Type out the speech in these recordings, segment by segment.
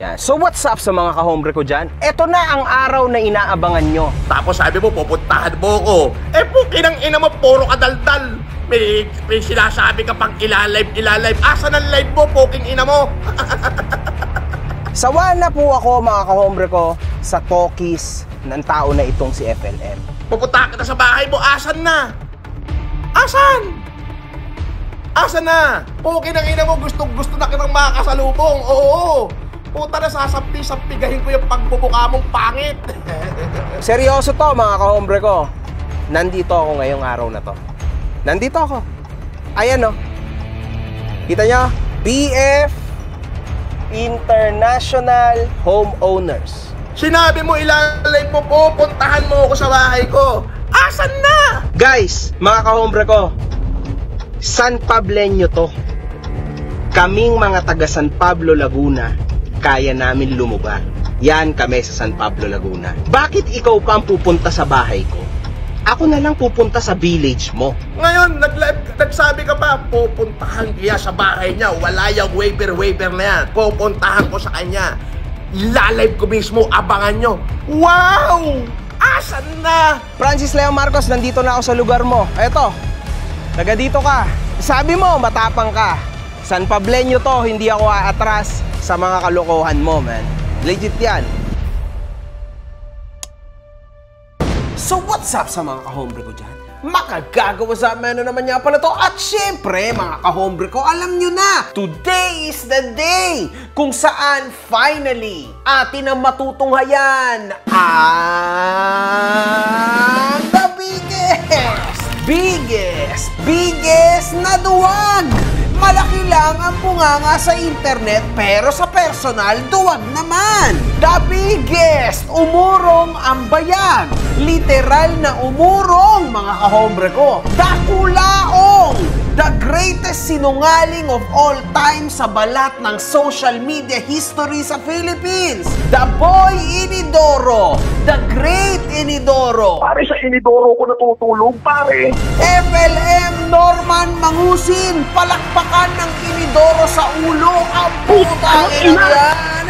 Yan. So what's up sa mga kahombre ko dyan? Ito na ang araw na inaabangan nyo. Tapos sabi mo, pupuntahan mo ko. Pukinang ina mo, puro kadaldal. May sinasabi ka pang ilalive. Asan ang live mo, puking ina mo? Sawa na po ako mga kahombre ko sa talkies ng tao na itong si FLM. Pupuntahan kita sa bahay mo, asan na? Asan? Asan na? Puking ang ina mo, gusto na kitang makakasalubong. Oo. Puta na, sasampi-sampigahin ko yung pagbubuka mong pangit. Seryoso to mga kahombre ko. Nandito ako ngayong araw na to. Nandito ako. Ayan o. Kita nyo? BF International Homeowners. Sinabi mo ilalive mo, pupuntahan mo ako sa bahay ko. Asan na? Guys, mga kahombre ko, San Pableño to. Kaming mga taga San Pablo, Laguna, kaya namin lumugar. Yan kami sa San Pablo, Laguna. Bakit ikaw pa ang pupunta sa bahay ko? Ako na lang pupunta sa village mo. Ngayon, nagsabi ka pa, pupuntahan kaya sa bahay niya. Wala yung waiver na yan. Pupuntahan ko sa kanya. Ilalive ko mismo, abangan nyo. Wow! Asan na? Francis Leo Marcos, nandito na ako sa lugar mo. Eto, taga dito ka. Sabi mo, matapang ka. San Pableño to, hindi ako aatras sa mga kalokohan mo, man. Legit yan. So what's up sa mga kahombre ko dyan? Makagagawa sa amin na naman niya pala to. At syempre, mga kahombre ko, alam nyo na, today is the day kung saan finally atin ang matutunghayan ang the biggest na duwag. Malaki lang ang bunganga sa internet pero sa personal, duwag naman. The biggest, umurong ang bayag. Literal na umurong, mga kahombre ko. Dakulaong, the greatest sinungaling of all time sa balat ng social media history sa Philippines. The boy Inidoro, the great Inidoro. Pare, sa Inidoro ko natutulog, pare. FLM Norman Mangusin, palakpakan ng Inidoro sa ulo. Ang puta yan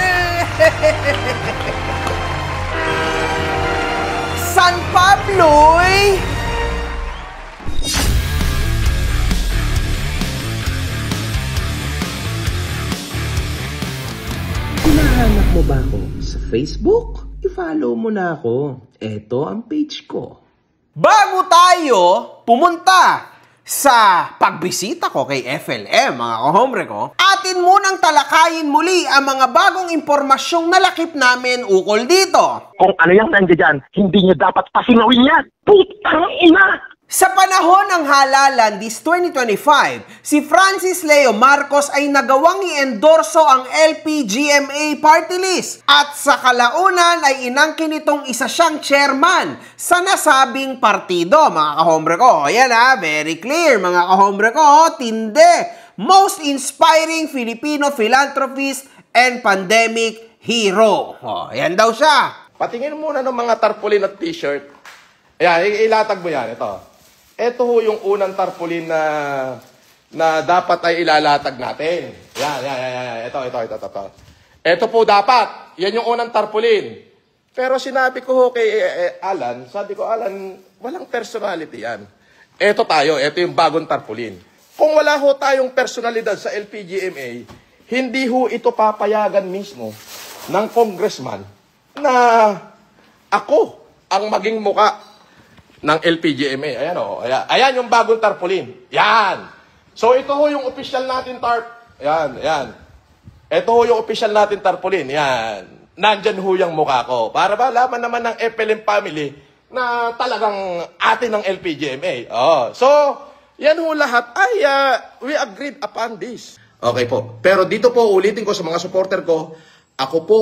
San Pablo'y hinahanap mo ba ako sa Facebook? I-follow mo na ako. Ito ang page ko. Bago tayo pumunta sa pagbisita ko kay FLM, mga kahombre ko, atin munang talakayin muli ang mga bagong impormasyong nalakip namin ukol dito. Kung ano yung nandiyan, hindi nyo dapat pasingawin yan. Putang ina! Sa panahon ng halalan this 2025, si Francis Leo Marcos ay nagawang i-endorso ang LPGMA party list at sa kalaunan ay inangkin itong isa siyang chairman sa nasabing partido, mga kahombre ko. Ayan very clear, mga kahombre ko, tinde. Most inspiring Filipino philanthropist and pandemic hero. Ayan daw siya. Patingin muna ng mga tarpaulin at t-shirt. Ayan, ilatag mo yan, ito. Ito ho yung unang tarpaulin na dapat ay ilalatag natin. Yan. Ito. Ito po dapat. Yan yung unang tarpaulin. Pero sinabi ko ho kay Alan, Alan, walang personality yan. Ito tayo, ito yung bagong tarpaulin. Kung wala ho tayong personalidad sa LPGMA, hindi ho ito papayagan mismo ng congressman na ako ang maging muka ng LPGMA. Ayan o. Ayan yung bagong tarpaulin. Yan. So ito ho yung official natin tarp. Yan. Ito ho yung official natin tarpaulin. Yan. Nandyan ho yung mukha ko. Para ba laman naman ng FLM family na talagang atin ng LPGMA. So, yan ho lahat ay we agreed upon this. Okay po. Pero dito po, ulitin ko sa mga supporter ko, ako po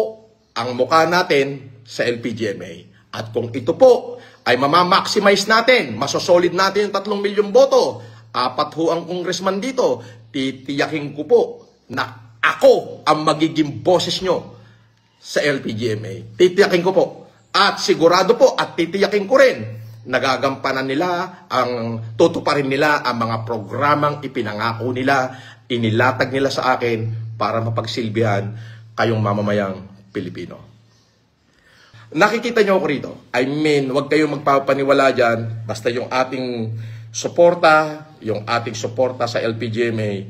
ang mukha natin sa LPGMA. At kung ito po ay mamamaximize natin, masosolid natin yung 3 milyong boto, 4 ho ang congressman dito, titiyakin ko po na ako ang magiging boses nyo sa LPGMA. Titiyakin ko po. At sigurado po at titiyakin ko rin, nagagampanan nila, tutuparin nila ang mga programang ipinangako nila, inilatag nila sa akin para mapagsilbihan kayong mamamayang Pilipino. Nakikita nyo ako rito. I mean, huwag kayong magpapaniwala dyan. Basta yung ating suporta sa LPGMA,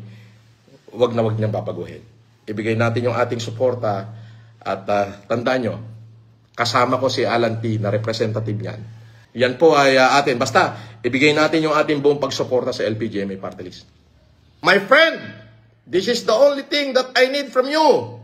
huwag niyang babaguhin. Ibigay natin yung ating suporta at tandaan nyo, kasama ko si Alan T. na representative niyan. Yan po ay atin. Basta, ibigay natin yung ating buong pagsuporta sa LPGMA Party List. My friend, this is the only thing that I need from you.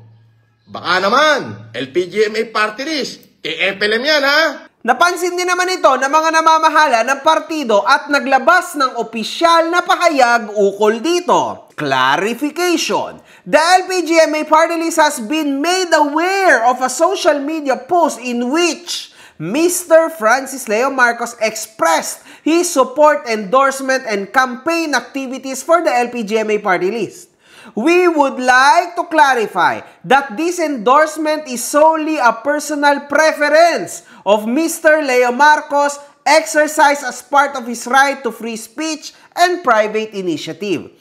Baka naman, LPGMA Party List, i-EPLM yan ha? Napansin din naman ito ng mga namamahala ng partido at naglabas ng opisyal na pahayag ukol dito. Clarification. The LPGMA Party List has been made aware of a social media post in which Mr. Francis Leo Marcos expressed his support, endorsement, and campaign activities for the LPGMA Party List. We would like to clarify that this endorsement is solely a personal preference of Mr. Leo Marcos exercised as part of his right to free speech and private initiative.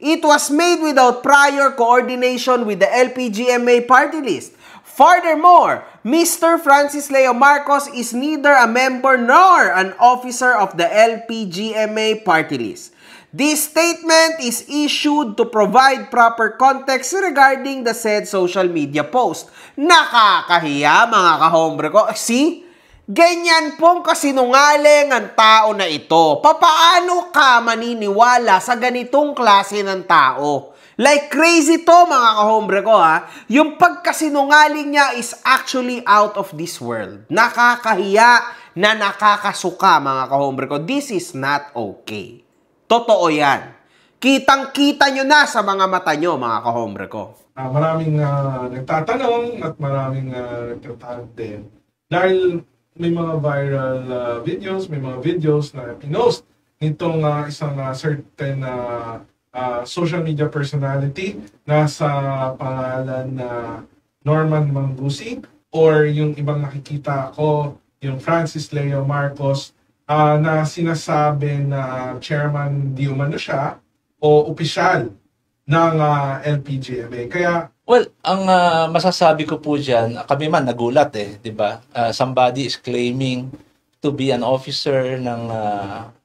It was made without prior coordination with the LPGMA Party List. Furthermore, Mr. Francis Leo Marcos is neither a member nor an officer of the LPGMA Party List. This statement is issued to provide proper context regarding the said social media post. Nakakahiya mga kahombre ko. See? Ganyan pong kasinungaling ang tao na ito. Papaano ka maniniwala sa ganitong klase ng tao? Like crazy to mga kahombre ko ha. Yung pagkasinungaling niya is actually out of this world. Nakakahiya na nakakasuka mga kahombre ko. This is not okay. Totoo yan. Kitang-kita nyo na sa mga mata nyo mga kahombre ko. Maraming nagtatanong at maraming nagtatanong din. Dahil may mga viral videos, may mga videos na pinost nitong isang certain social media personality na sa pangalan na Norman Mangusig or yung ibang nakikita ko, yung Francis Leo Marcos na sinasabi na chairman di umano siya o opisyal ng LPGMA. Kaya well, ang masasabi ko po dyan, kami man nagulat di ba? Somebody is claiming to be an officer ng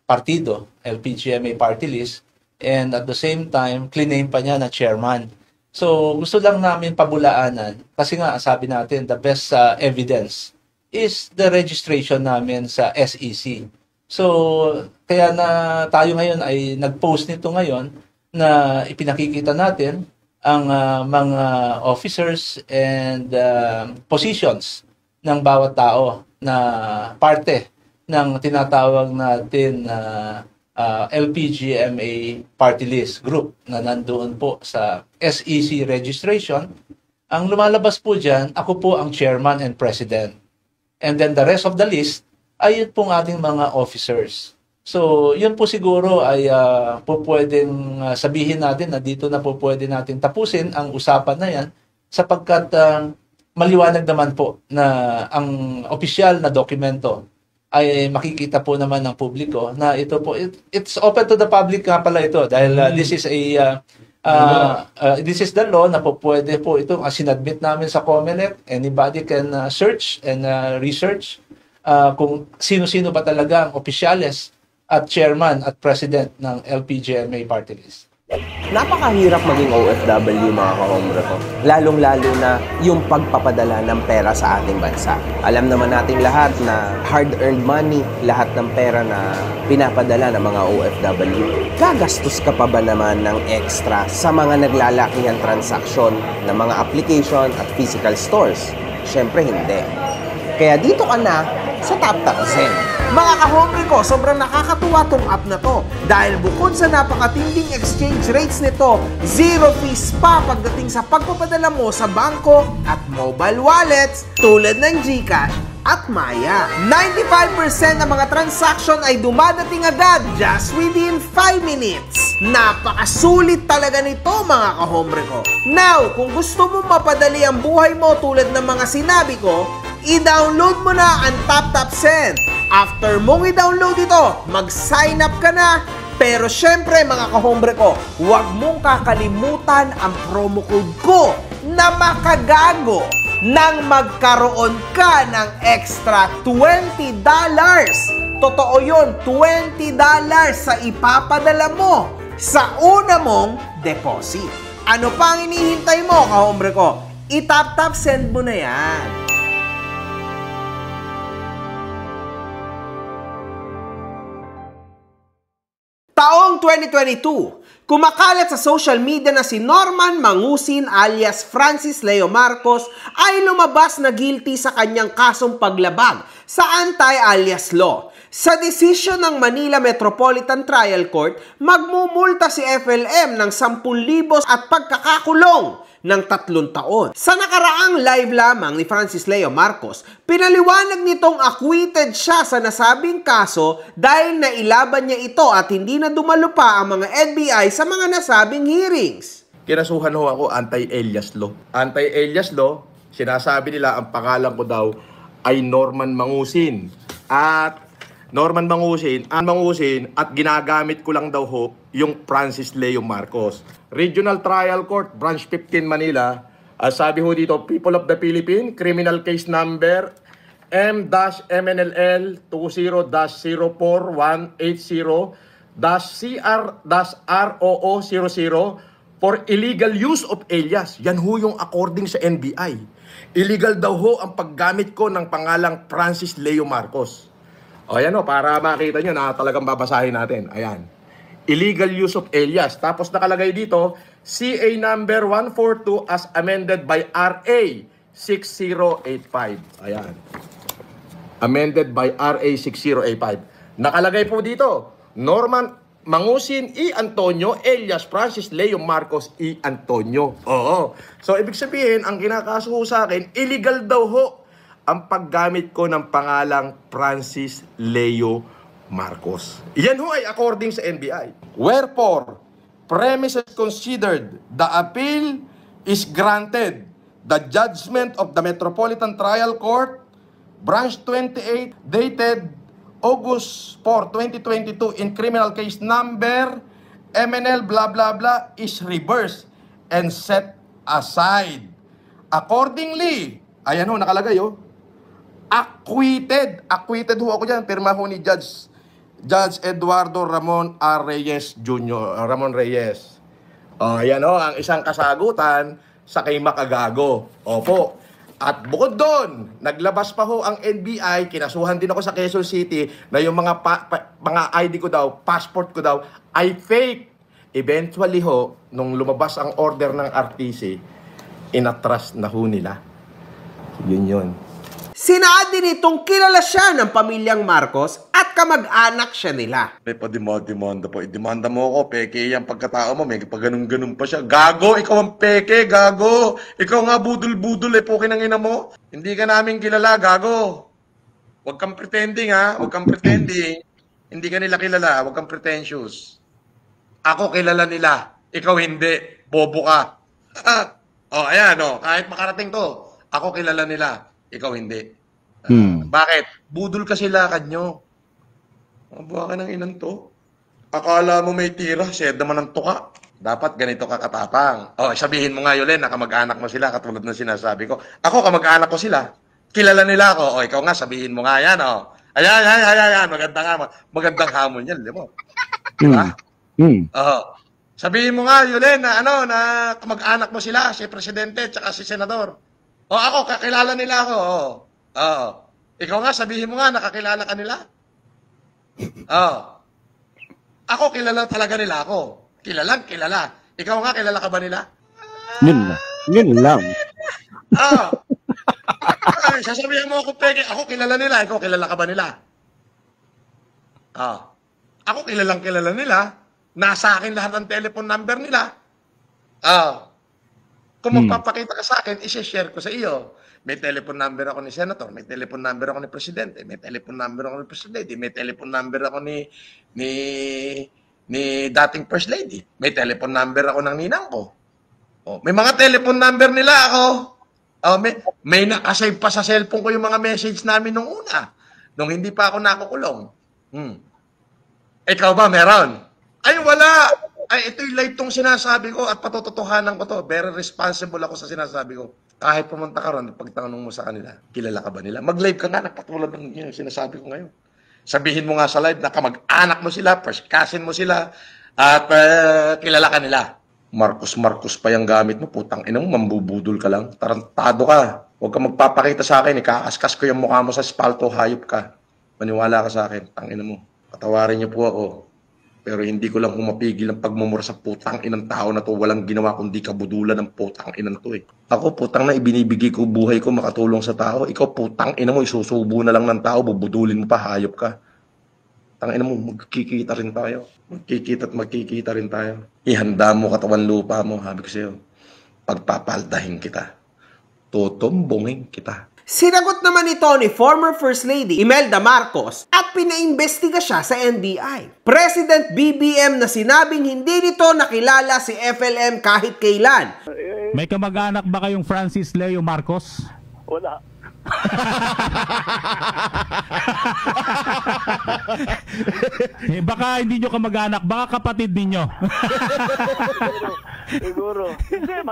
partido, LPGMA Party List, and at the same time, claim pa niya na chairman. So, gusto lang namin pabulaanan, kasi nga, sabi natin, the best evidence is the registration namin sa SEC. So, kaya na tayo ngayon ay nag-post nito ngayon na ipinakikita natin ang mga officers and positions ng bawat tao na parte ng tinatawag natin na LPGMA Party List Group na nandoon po sa SEC registration. Ang lumalabas po dyan, ako po ang chairman and president. And then the rest of the list ay yun pong ating mga officers. So, yun po siguro ay po pwedeng sabihin natin na dito na po pwede natin tapusin ang usapan na yan sapagkat maliwanag naman po na ang opisyal na dokumento ay makikita po naman ng publiko na ito po, it's open to the public nga pala ito dahil this is the law na po pwede po ito sinadmit namin sa COMELEC. Anybody can search and research kung sino-sino ba talaga ang opisyales at chairman at president ng LPGMA Party List. Napakahirap maging OFW mga kahombre ko. Lalong-lalo na yung pagpapadala ng pera sa ating bansa. Alam naman nating lahat na hard-earned money, lahat ng pera na pinapadala ng mga OFW. Gagastos ka pa ba naman ng extra sa mga naglalakihan transaksyon ng mga application at physical stores? Siyempre hindi. Kaya dito ka na sa TapTap Zen. Mga kahombre ko, sobrang nakakatuwa tong app na to. Dahil bukod sa napakatinding exchange rates nito, zero fees pa pagdating sa pagpapadala mo sa bangko at mobile wallets tulad ng GCash at Maya. 95% ng mga transaction ay dumadating agad just within 5 minutes. Napakasulit talaga nito mga kahombre ko. Now, kung gusto mo mapadali ang buhay mo tulad ng mga sinabi ko, i-download mo na ang TapTap Send. After mong i-download ito, mag-sign up ka na. Pero syempre mga kahombre ko, huwag mong kakalimutan ang promo code ko na makagago nang magkaroon ka ng extra $20. Totoo yun, $20 sa ipapadala mo sa una mong deposit. Ano pa ang inihintay mo, kahombre ko? I-tap-tap send mo na yan. Taong 2022, kumakalat sa social media na si Norman Mangusin alias Francis Leo Marcos ay lumabas na guilty sa kanyang kasong paglabag sa anti-alias law. Sa desisyon ng Manila Metropolitan Trial Court, magmumulta si FLM ng 10,000 at pagkakakulong ng 3 taon. Sa nakaraang live lamang ni Francis Leo Marcos, pinaliwanag nitong acquitted siya sa nasabing kaso dahil nailaban niya ito at hindi na dumalo pa ang mga NBI sa mga nasabing hearings. Kinasuhan ho ako anti-alias law. Anti-alias law, sinasabi nila ang pangalan ko daw ay Norman Mangusin. At Norman Mangusin at ginagamit ko lang daw ho yung Francis Leo Marcos. Regional Trial Court, Branch 15 Manila. Sabi ho dito, People of the Philippines, criminal case number M-MNLL 20-04180-CR-ROO00 for illegal use of alias. Yan ho yung according sa NBI. Illegal daw ho ang paggamit ko ng pangalang Francis Leo Marcos. O ayan o, para makita nyo na talagang babasahin natin. Ayan. Illegal use of alias. Tapos nakalagay dito, CA number 142 as amended by RA 6085. Ayan. Amended by RA 6085. Nakalagay po dito, Norman Mangusin E. Antonio alias Francis Leo Marcos E. Antonio. Oo. So, ibig sabihin, ang kinakaso sa akin, illegal daw ho ang paggamit ko ng pangalang Francis Leo Marcos. Yan ho ay according sa NBI. Wherefore, premises considered, the appeal is granted. The judgment of the Metropolitan Trial Court, Branch 28, dated August 4, 2022, in criminal case number MNL blah blah blah is reversed and set aside. Accordingly, ayan ho, nakalagay ho, acquitted. Acquitted ho ako dyan. Pirma ho ni Judge Eduardo Ramon R. Reyes Jr. Ramon Reyes. Ayan ho, ang isang kasagutan sa kay Makagago. Opo. At bukod doon, naglabas pa ho ang NBI, kinasuhan din ako sa Quezon City na yung mga ID ko daw, passport ko daw, ay fake. Eventually ho, nung lumabas ang order ng RTC, inatras na ho nila. Yun. Sinaad din itong kilala siya ng pamilyang Marcos at kamag-anak siya nila. May pa-demanda po. I-demanda mo ako, peke yung pagkatao mo, may pa-ganun-ganun pa siya. Gago, ikaw ang peke, gago. Ikaw nga budol-budol poke ng ina mo. Hindi ka namin kilala, gago. Huwag kang pretending ha, huwag kang pretending. Hindi ka nila kilala, huwag kang pretentious. Ako kilala nila, ikaw hindi, bobo ka. Ayan kahit makarating to, ako kilala nila. Ikaw hindi. Bakit? Budol kasi lakad nyo. Mabuha ka ng inang to. Akala mo may tira, shed naman ang tuka. Dapat ganito ka katapang. Sabihin mo nga, Yolen, na kamag-anak mo sila, katulad ng sinasabi ko. Ako, kamag-anak ko sila. Kilala nila ako. Ikaw nga, sabihin mo nga yan. Ayan. Magandang hamon yan. Diba? Diba? Sabihin mo nga, Yolen, na kamag-anak mo sila, si Presidente, tsaka si Senador. Ako, kakilala nila ako. Ikaw nga, sabihin mo nga, nakakilala ka nila. Ako, kilala talaga nila ako. Kilala. Ikaw nga, kilala ka ba nila? Yun lang. Sasabihin mo ako, peke, ako kilala nila. Ikaw, kilala ka ba nila? Ako, kilala nila. Nasa akin lahat ng telephone number nila. Kung magpapakita ka sa akin, isi-share ko sa iyo. May telephone number ako ni Senator, may telephone number ako ni Presidente, may telephone number ako ni First Lady, may telephone number ako ni dating First Lady, may telephone number ako ng ninang ko. May mga telephone number nila ako. May nakasave pa sa cellphone ko yung mga message namin nung una, nung hindi pa ako nakukulong. Ikaw ba meron? Ay, wala. Ay, ito yung live tong sinasabi ko at patototohanan ko to. Very responsible ako sa sinasabi ko. Kahit pumunta ka ron, pagtanong mo sa kanila, kilala ka ba nila? Mag-live ka nga, katulad ng yun, sinasabi ko ngayon. Sabihin mo nga sa live na kamag-anak mo sila, first cousin mo sila, at kilala ka nila. Marcos pa yung gamit mo, putang ina mo, mambubudol ka lang. Tarantado ka. Huwag ka magpapakita sa akin, ikakaskas ko yung mukha mo sa espalto, hayop ka. Maniwala ka sa akin, tangina mo. Patawarin niyo po ako. Pero hindi ko lang humapigil ang pagmumura sa putang inang tao na to. Walang ginawa kundi kabudulan ng putang inang to eh. Ako putang na ibinibigay ko buhay ko makatulong sa tao. Ikaw putang ina mo isusubo na lang ng tao. Bubudulin mo pa, hayop ka. Tang ina mo, magkikita rin tayo. Magkikita rin tayo. Ihanda mo katawan lupa mo, sabi ko sa'yo. Pagpapaldahin kita. Totombongin kita. Sinagot naman ito ni former First Lady Imelda Marcos at pinaimbestiga siya sa NBI. President BBM na sinabing hindi nito nakilala si FLM kahit kailan. May kamag-anak ba kayong Francis Leo Marcos? Wala. Baka hindi nyo kamag-anak, baka kapatid ninyo. Siguro. Hindi,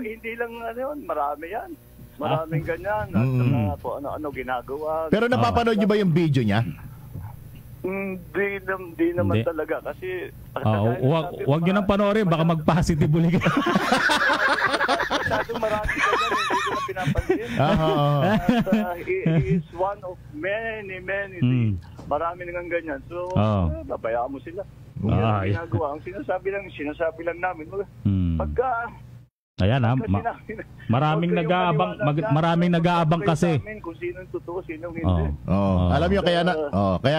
hindi lang yun, marami yan. Maraming ganyan. At ano ginagawa. Pero napapanood nyo ba yung video niya? Hindi naman talaga. Kasi... Huwag nyo nang panoorin, baka mag-positive ulit. Masyadong marami ganyan, hindi ko na pinapansin. He is one of many. Marami nang ganyan. So, babayaan mo sila. Kung yan ang ginagawa. Ang sinasabi lang namin. Pagka... Ayan maraming nag-aabang kasi. Kung sino totoo, sino hindi. Alam niyo kaya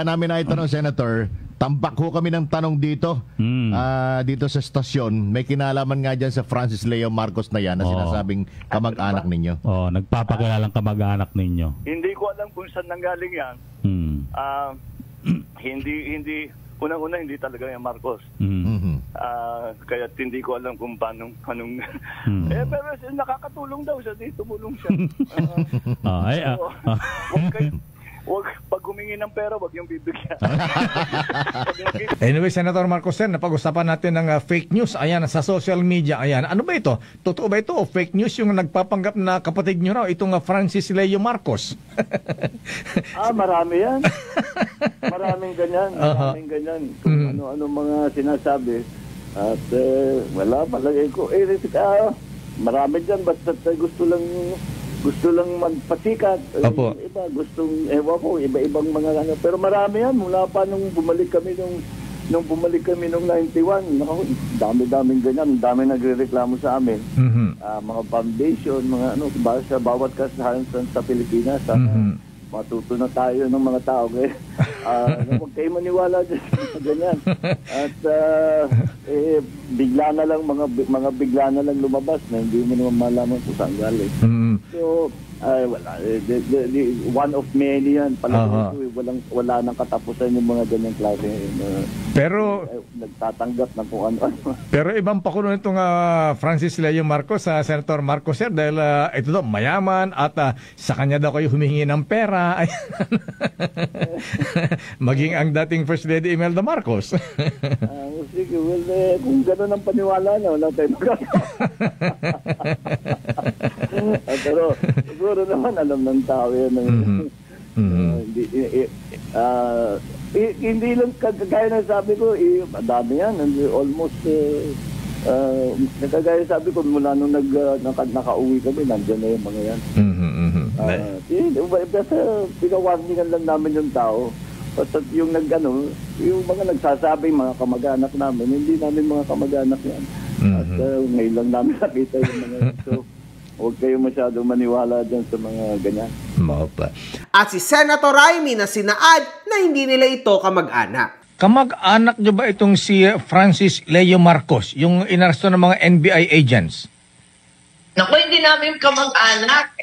namin na itanong, Senator, tambak ho kami ng tanong dito. Dito sa stasyon, may kinalaman nga diyan sa Francis Leo Marcos na yan na sinasabing kamag-anak ninyo. Nagpapakilalang kamag-anak ninyo. Hindi ko alam kung saan nanggaling yan. Hindi unang-una hindi talaga yung Marcos. Kaya hindi ko alam kung anong pero nakakatulong daw siya, tumulong siya. Pag humingi ng pera, wag yung bibigyan. Anyway, Senator Marcos, napag-usapan natin ng fake news. Ayan, sa social media. Ayan, ano ba ito? Totoo ba ito o fake news yung nagpapanggap na kapatid nyo raw? Itong Francis Leo Marcos. Marami yan. Maraming ganyan. Kung ano-ano mga sinasabi. At wala, palagay ko. Marami dyan, basta gusto lang magpasikat. Opo. Iba gustong iba-ibang mga ano. Pero marami yan mula pa nung bumalik kami nung 91. Naku, dami-daming ganyan, dami nagrereklamo sa amin. Mga foundation, mga ano, sa bawat kasahan sa Pilipinas. Matuto na tayo ng mga tao. Huwag kayo maniwala dyan sa ganyan. At bigla na lang, bigla na lang lumabas na hindi mo naman malaman kung saan galing. So, wala. One of many yan. Wala nang katapusan yung mga ganyang klase. Pero nagtatanggap ng kung ano-ano. Pero ibang pakulo nitong Francis Leo Marcos sa Senator Marcos, sir, dahil ito daw mayaman at sa kanya daw kayo humingi ng pera. Maging ang dating First Lady Imelda Marcos. Sige, kung gano'n ang paniwala na, wala tayo magagawa. Pero siguro naman alam ng tao yan. Hindi lang kagaya na sabi ko, madami yan. Almost, kagaya sabi ko, mula nung nakauwi kami, nandiyan na yung mga yan. Kasi pinawarningan lang namin yung tao. Basta yung yung mga nagsasabing mga kamag-anak namin, hindi namin mga kamag-anak yan. At ngayon lang namin nakita yung mga yan. So, huwag kayo masyadong maniwala dyan sa mga ganyan. At si Senator Raimi na sinaad na hindi nila ito kamag-anak. Kamag-anak nyo ba itong si Francis Leo Marcos, yung inaresto ng mga NBI agents? Naku, hindi namin kamag-anak.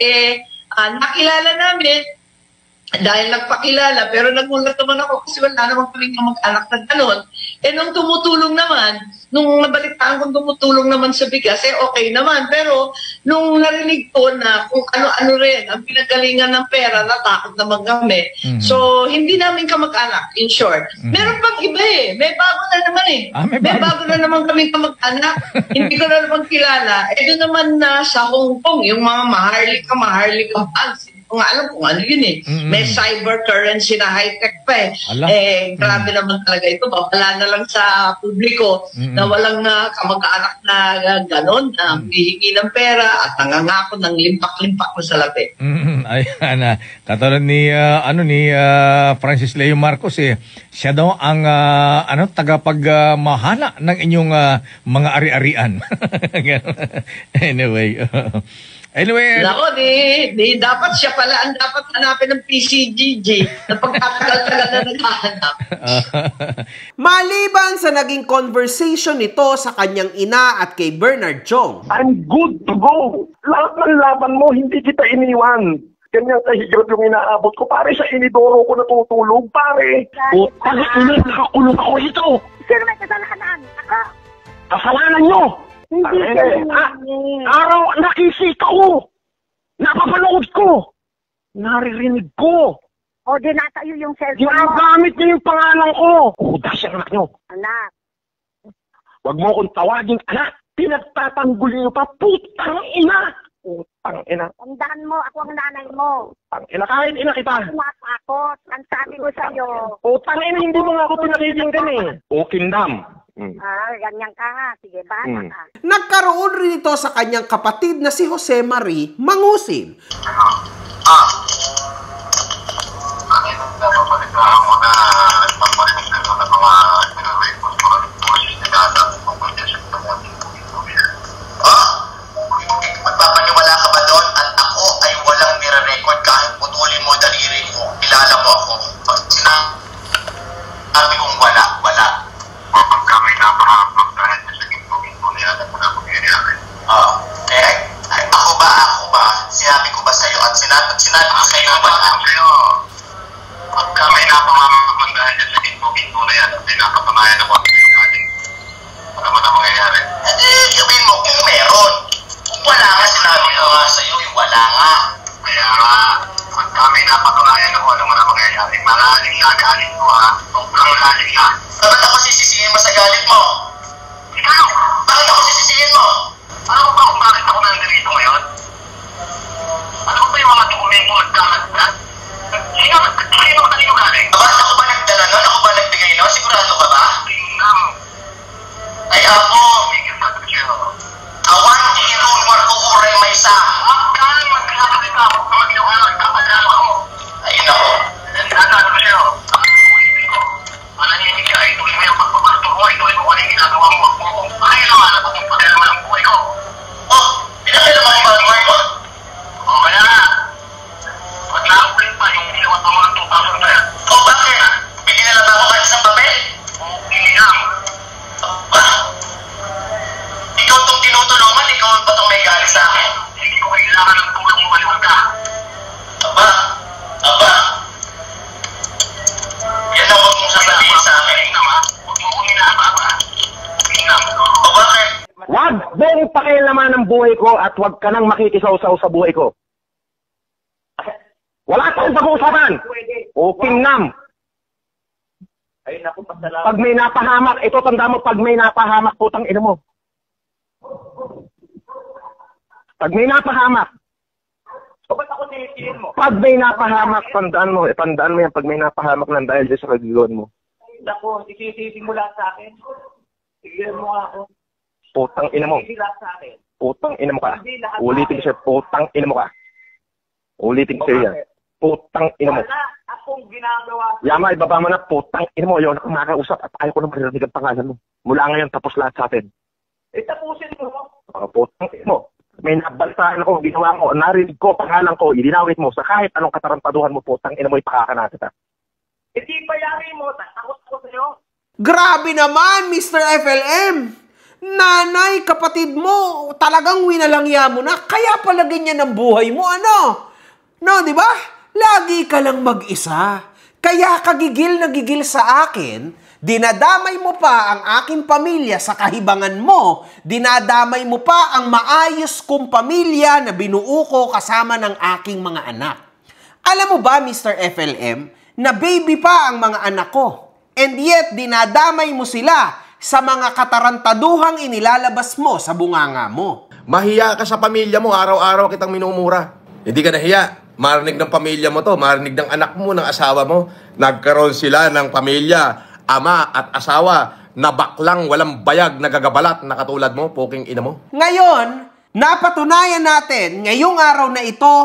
Nakilala namin dahil nagpakilala, pero nagulat naman ako kasi wala naman kaming kamag-anak na gano'n. Eh nung tumutulong naman, nung nabalitaan kong tumutulong naman sa bigas, eh okay naman. Pero nung narinig ko na kung ano-ano rin ang pinagalingan ng pera, natakot naman kami. So hindi namin kamag-anak, in short. Meron pang iba eh, may bago na naman eh. May bago na naman kaming kamag-anak, hindi ko na naman kilala. Eh doon naman sa Hong Kong, yung mga maharlika banks, kung alam kung ano yun eh. May cyber currency na high-tech pa eh. Eh, grabe naman talaga ito. Wala na lang sa publiko na walang kamag-anak na ganon, na hihingi ng pera at nangangako ng limpak-limpak mo sa labi. Ayan, katulad ni Francis Leo Marcos siya daw ang tagapagmahala ng inyong mga ari-arian. Anyway, nako, di dapat siya pala ang dapat hanapin ng PCGG na pagkatagal-tagal na naghahanap. Maliban sa naging conversation nito sa kanyang ina at kay Bernard Chong, I'm good to go. Lahat ng laban mo, hindi kita iniwan. Ganyan kahirap yung inaabot ko. Pare, sa inidoro ko natutulog, pare. O, pag-init, nakakulong ako ito. Sino may kasalanan? Ako. Kasalanan nyo. Hindi araw nakisita ko. Napapanood ko. Naririnig ko. O, di nasa iyo yung cellphone mo. Ginagamit niyo yung pangalan ko. Das yung anak nyo. Anak. Huwag mo akong tawagin anak. Pinagtatanggol niyo pa. Putang ina. Putang ina. Tandaan mo, ako ang nanay mo. Putang ina, kahit ina kita. Matakot. Ang sabi ko sa'yo. Putang ina, hindi mo nga ako pinakikinggan eh. O kindam. Ganyan ka nga. Sige, bata ka. nagkaroon rin ito sa kanyang kapatid na si Jose Marie Mangusin. Magpapaniwala ka ba doon? At ako ay walang nire-record kahit putulin mo daliri ko. Kilala mo ako. Sinabi kong wala. Kapag kami napahapag dahil sa ginto-ginto niya na muna mangyayari. Ako ba? Sinabi ko ba sa'yo? At sinabi ko sa'yo ba? Pag kami napahapag dahil sa ginto-ginto na yan at pinapapamayan ako ang ginto-ginto. Ano ba na mangyayari? Sabihin mo kung meron. Kung wala nga, sinabi ko nga sa'yo, wala nga. Kaya nga, pag kami napatunayan ako, ano man ang mangyayari, malalim na galit ko ha. Sobrang lalim na. Bakit ako sisisihin mo sa galit mo? Ikaw! Bakit ako sisisihin mo? Alam mo ba kung bakit ako nandito ngayon? Alam mo ba yung mga dokumento nagkalat na? Sino ka kanino galing? Bakit ako ba nagdala nun? Ako ba nagbigay nun? Sigurado ka ba? Ay ako! Awan iirun warko uray may sa. Magkakasalita ako sa magliwanag. Nagkakadala ako. Ay nako. Nandaan ko siya. Mananinig siya. Ituloy mo yung pagpapasto ko. Ituloy mo kung ano yung ginagawa mo. Pakailaman ako kung pakailaman ang buhay ko. Oh, pinakailaman mo ba ang buhay mo? Oo, kaya nga. Pag na-ulit pa yung ginawa pa mo ng 2,000 na yan. Oh, bakit? Bili na lang ako kahit isang papel? Oo, bili lang. Ikaw itong tinutulungan, ikaw ba itong may galit sa akin? Hindi ko kailangan ng tulong mo, maliwag ka. Aba. Yan ang huwag mong sasabihin sa akin. Huwag mo kong inaaba. O bakit? Wag mong pakialaman ng buhay ko at wag ka nang makikisaw-saw sa buhay ko. Wala tayong pag-uusapan. O kingnam. Ay, naku, pasalamat. Pag may napahamak, ito tanda mo, pag may napahamak, putang ina mo. Pag may napahamak. O ba't ako nilipilin mo? Pag may napahamak, tandaan mo yan, pag may napahamak ng dahil sa kagagawan mo. Naku, isisisi mo lahat sa akin. Sigilan mo ako. Putang ina mo. Isisisi lahat sa akin. Putang ina mo ka. Ulitin ko siya, putang ina mo ka. Ulitin ko siya yan. Putang ina mo. Wala akong ginagawa. Yama, ibaba mo na, putang ina mo. Ayaw na kumakausap at ayaw ko na maririnig ang pangalan mo. Mula ngayon, tapos lahat sa atin. Tapusin mo. Putang ina mo. May nabaltaan ako, ginawa ko, narinig ko, pangalan ko, idinawit mo sa kahit anong katarantaduhan mo, putang ina mo, ipakakanatin ka. Hindi pa yari mo, takot ko sa'yo. Grabe naman, Mr. FLM! Nanay, kapatid mo, talagang winalangya mo na, kaya pala ganyan ang buhay mo, ano? No, di ba? Lagi ka lang mag-isa. Kaya kagigil na gigil sa akin, dinadamay mo pa ang aking pamilya sa kahibangan mo, dinadamay mo pa ang maayos kong pamilya na binuo ko kasama ng aking mga anak. Alam mo ba, Mr. FLM, na baby pa ang mga anak ko, and yet dinadamay mo sila sa mga katarantaduhang inilalabas mo sa bunganga mo. Mahiya ka sa pamilya mo, araw-araw kitang minumura. Hindi ka nahiya. Marinig ng pamilya mo to, marinig ng anak mo, ng asawa mo. Nagkaroon sila ng pamilya, ama at asawa, na baklang walang bayag, nagagabalat na katulad mo, poking ina mo. Ngayon, napatunayan natin ngayong araw na ito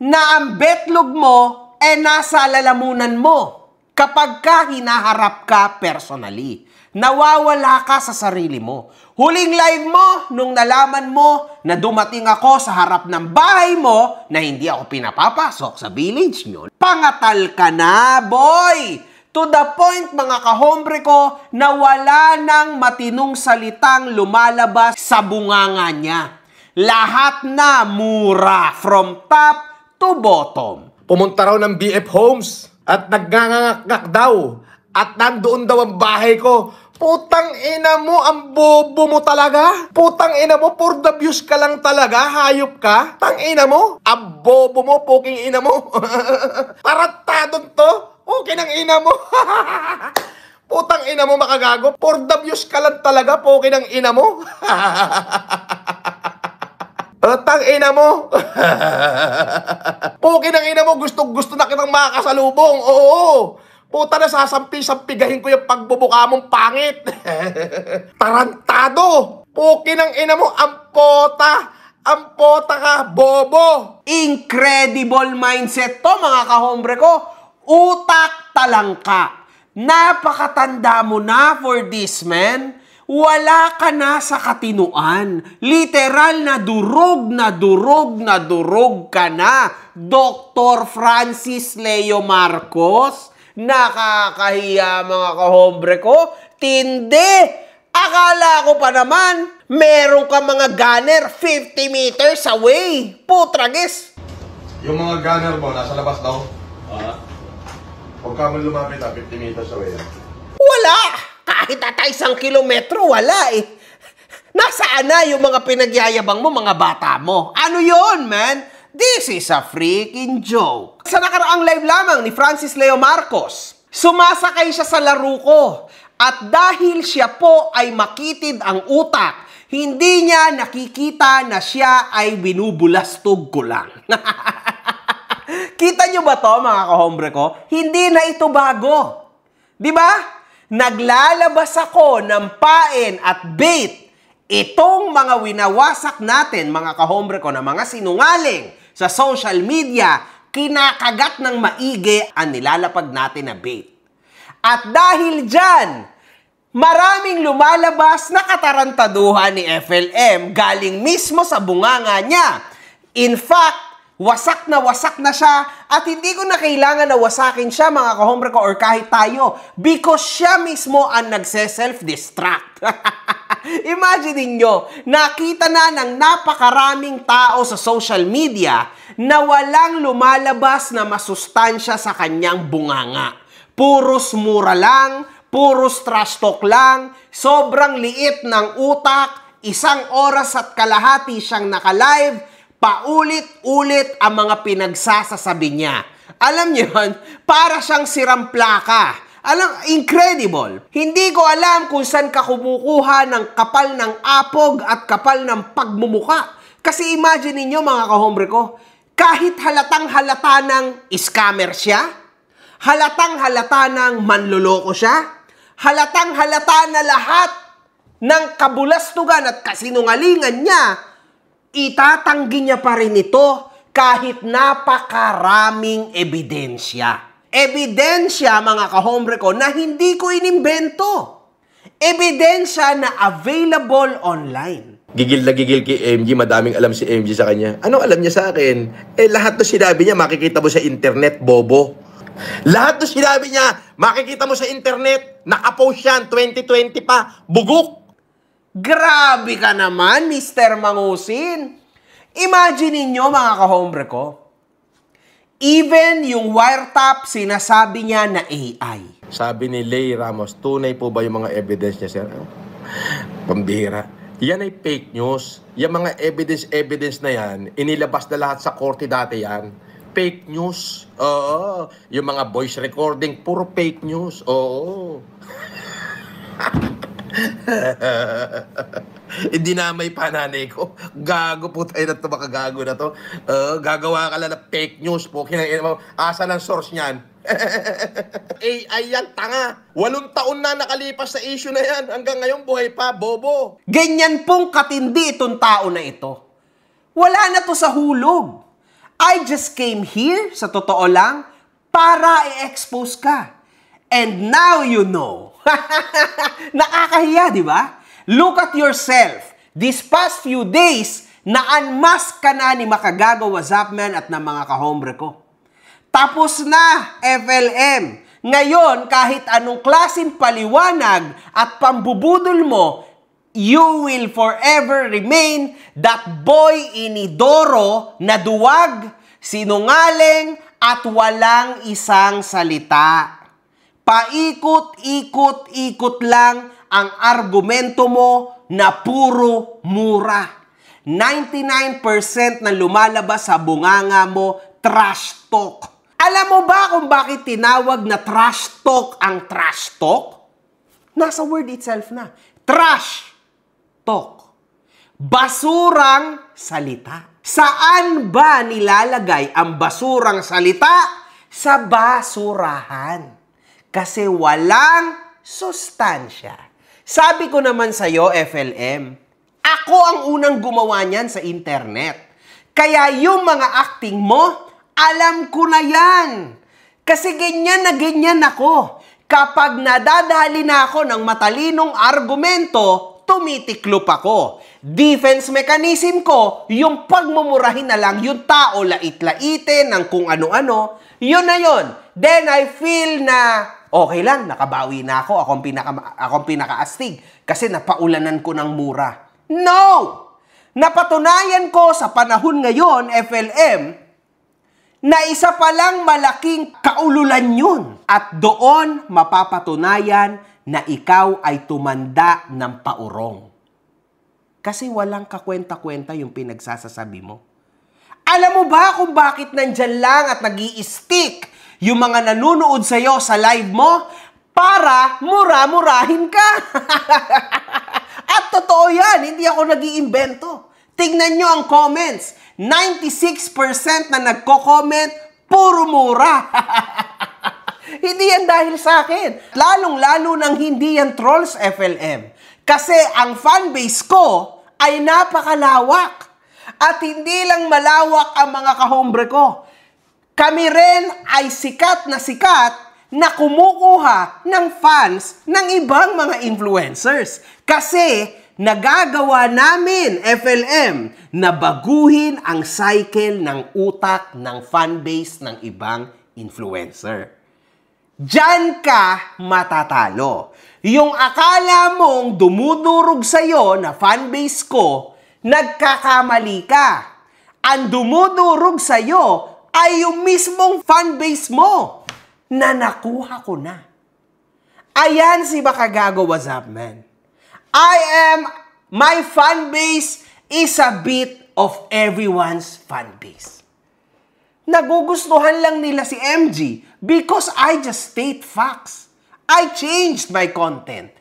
na ang betlog mo nasa lalamunan mo kapag ka hinaharap ka personally. Nawawala ka sa sarili mo. Huling live mo nung nalaman mo na dumating ako sa harap ng bahay mo na hindi ako pinapapasok sa village nyo. Pangatal ka na, boy! To the point, mga kahombre ko, na wala nang matinong salitang lumalabas sa bunganga niya. Lahat na mura, from top to bottom. Pumunta raw ng BF Homes at naggangangak daw. At nandoon daw ang bahay ko. Putang ina mo, ang bobo mo talaga. Putang ina mo, for the views ka lang talaga. Hayop ka. Tang ina mo, ang bobo mo, poking ina mo. Taratadon to. Okay ng ina mo. Putang ina mo, makagago. For the views ka lang talaga, poking ng ina mo. Tang ina mo. Poking ng ina mo, gusto na kitang makasalubong. Oo. Puta na, sasampi-sampigahin ko yung pagbubuka mong pangit. Tarantado! Puki ng ina mo, ampota! Ampota ka, bobo! Incredible mindset to, mga kahombre ko. Utak talangka. Napakatanda mo na for this, man. Wala ka na sa katinuan. Literal na durog ka na. Dr. Francis Leo Marcos. Nakakahiya, mga kahombre ko. Tindi! Akala ko pa naman, meron ka mga gunner 50 meters away. Putragis! Yung mga gunner mo, nasa labas daw? Huwag ka mo lumapit 50 meters away. Wala! Kahit ata 1 kilometro, wala eh. Nasaan na yung mga pinagyayabang mo, mga bata mo? Ano yon, man? This is a freaking joke. Sa nakaraang live lamang ni Francis Leo Marcos, sumasakay siya sa laro ko. At dahil siya po ay makitid ang utak, hindi niya nakikita na siya ay binubulastog ko lang. Kita nyo ba to, mga kahombre ko? Hindi na ito bago. Di ba? Naglalabas ako ng pain at bait. Itong mga winawasak natin, mga kahombre ko, na mga sinungaling sa social media, kinakagat ng maigi ang nilalapag natin na bait. At dahil dyan, maraming lumalabas na katarantaduhan ni FLM galing mismo sa bunganga niya. In fact, wasak na siya at hindi ko na kailangan na wasakin siya, mga kahombre ko, or kahit tayo, because siya mismo ang nagse-self-destruct. Imagine nyo, nakita na ng napakaraming tao sa social media na walang lumalabas na masustansya sa kanyang bunganga. Puros mura lang, puros trash talk lang, sobrang liit ng utak, 1 oras at kalahati siyang naka-live, paulit-ulit ang mga pinagsasasabi niya. Alam niyo yun, para siyang sirang plaka. Alam, incredible. Hindi ko alam kung saan ka kumukuha ng kapal ng apog at kapal ng pagmumuka. Kasi imagine niyo, mga kahombre ko, kahit halatang halata ng scammer siya, halatang halata ng manloloko siya, halatang halata na lahat ng kabulastugan at kasinungalingan niya, itatanggi niya pa rin ito kahit napakaraming ebidensya. Ebidensya, mga kahombre ko, na hindi ko inimbento. Ebidensya na available online. Gigil na gigil kay MG, madaming alam si MG sa kanya. Ano alam niya sa akin? Lahat na sinabi niya, makikita mo sa internet, bobo. Lahat na sinabi niya, makikita mo sa internet, nakapost yan, 2020 pa, bugok. Grabe ka naman, Mr. Mangusin. Imagine ninyo, mga kahombre ko, Even yung wiretap, sinasabi niya na AI. Sabi ni Lay Ramos, tunay po ba yung mga evidence niya, sir? Pambihira. Yan ay fake news. Yung mga evidence na yan, inilabas na lahat sa korte dati yan. Fake news. Oo. Yung mga voice recording, puro fake news. Oo. Hindi na may pananay ko. Gago po tayo na ito, makagago na to. Gagawa ka lang na fake news po. Asa ng source niyan? AI yan, tanga. 8 taon na nakalipas sa issue na yan. Hanggang ngayon buhay pa, bobo. Ganyan pong katindi itong tao na ito. Wala na to sa hulog. I just came here, sa totoo lang, para i-expose ka. And now you know. Nakakahiya, di ba? Look at yourself. These past few days, na-unmask ka na ni Makagago Wazapman at ng mga kahombre ko. Tapos na, FLM. Ngayon, kahit anong klaseng paliwanag at pambubudol mo, you will forever remain that boy inidoro na duwag, sinungaling, at walang isang salita. Paikot-ikot-ikot lang ang argumento mo na puro mura. 99% na lumalabas sa bunganga mo, trash talk. Alam mo ba kung bakit tinawag na trash talk ang trash talk? Nasa word itself na. Trash talk. Basurang salita. Saan ba nilalagay ang basurang salita? Sa basurahan. Kasi walang sustansya. Sabi ko naman sa'yo, FLM, ako ang unang gumawa niyan sa internet. Kaya yung mga acting mo, alam ko na yan. Kasi ganyan na ganyan ako. Kapag nadadali na ako ng matalinong argumento, tumitiklop ako. Defense mechanism ko, yung pagmumurahin na lang yung tao, lait-laitin ng kung ano-ano, yun na yun. Then I feel na okay lang, nakabawi na ako. Akong pinakaastig kasi napaulanan ko ng mura. No! Napatunayan ko sa panahon ngayon, FLM, na isa palang malaking kaululan yun. At doon mapapatunayan na ikaw ay tumanda ng paurong. Kasi walang kakwenta-kwenta yung pinagsasasabi mo. Alam mo ba kung bakit nandyan lang at nag-i-stick yung mga nanonood sa'yo sa live mo? Para mura-murahin ka. At totoo yan, hindi ako nag-iimbento. Tingnan nyo ang comments. 96% na nagko-comment, puro mura. Hindi yan dahil sa akin. Lalong-lalo nang hindi yan trolls, FLM. Kasi ang fanbase ko ay napakalawak. At hindi lang malawak ang mga kahombre ko. Kami rin ay sikat na kumukuha ng fans ng ibang mga influencers. Kasi nagagawa namin, FLM, na baguhin ang cycle ng utak ng fanbase ng ibang influencer. Diyan ka matatalo. Yung akala mong dumudurog sa'yo na fanbase ko, nagkakamali ka. Ang dumudurog sa'yo ay yung mismong fanbase mo na nakuha ko na. Ayan si Makagago Wazapman. My fanbase is a bit of everyone's fanbase. Nagugustuhan lang nila si MG because I just state facts. I changed my content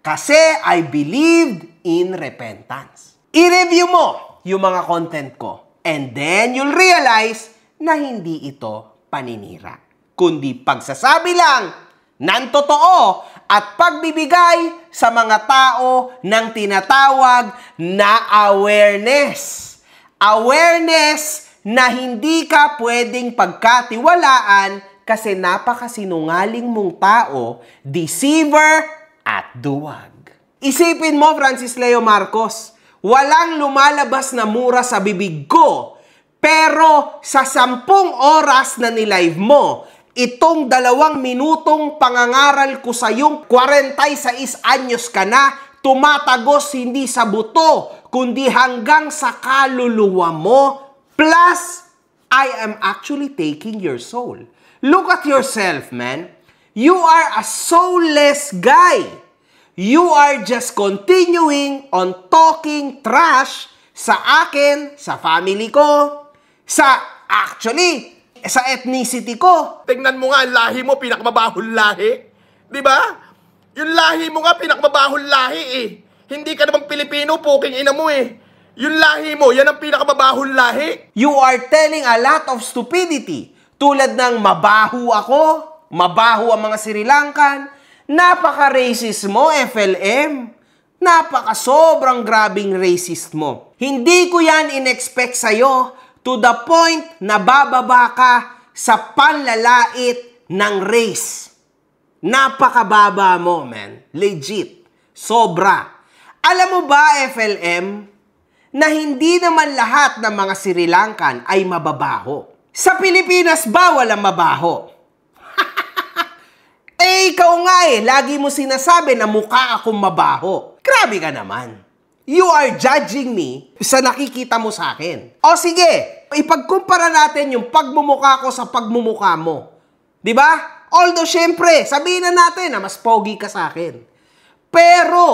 kasi I believed in repentance. I-review mo yung mga content ko and then you'll realize na hindi ito paninira, kundi pagsasabi lang ng totoo at pagbibigay sa mga tao ng tinatawag na awareness. Awareness na hindi ka pwedeng pagkatiwalaan kasi napakasinungaling mong tao, deceiver at duwag. Isipin mo, Francis Leo Marcos, walang lumalabas na mura sa bibig ko, pero sa 10 oras na nilive mo, itong 2 minutong pangangaral ko sa yung 46 anyos ka na, tumatagos hindi sa buto, kundi hanggang sa kaluluwa mo, plus I am actually taking your soul. Look at yourself, man. You are a soulless guy. You are just continuing on talking trash sa akin, sa family ko, sa ethnicity ko. Tingnan mo nga, ang lahi mo, pinakamabahol lahi. Di ba? Yung lahi mo nga, pinakamabahol lahi eh. Hindi ka naman Pilipino, puking ina mo eh. Yung lahi mo, yan ang pinakamabahol lahi. You are telling a lot of stupidity. Tulad ng mabaho ako, mabaho ang mga Sri Lankan, napaka-racist mo, FLM. Napaka-sobrang grabing racist mo. Hindi ko yan in-expect sa'yo to the point na bababa ka sa panlalait ng race. Napakababa mo, man. Legit. Sobra. Alam mo ba, FLM, na hindi naman lahat ng mga Sri Lankan ay mababaho? Sa Pilipinas ba walang mabaho? Ikaw nga lagi mo sinasabi na mukha akong mabaho. Grabe ka naman. You are judging me sa nakikita mo sa akin. O sige, ipagkumpara natin yung pagmumukha ko sa pagmumukha mo. Diba? Although, syempre, sabihin na natin na mas pogi ka sa akin. Pero,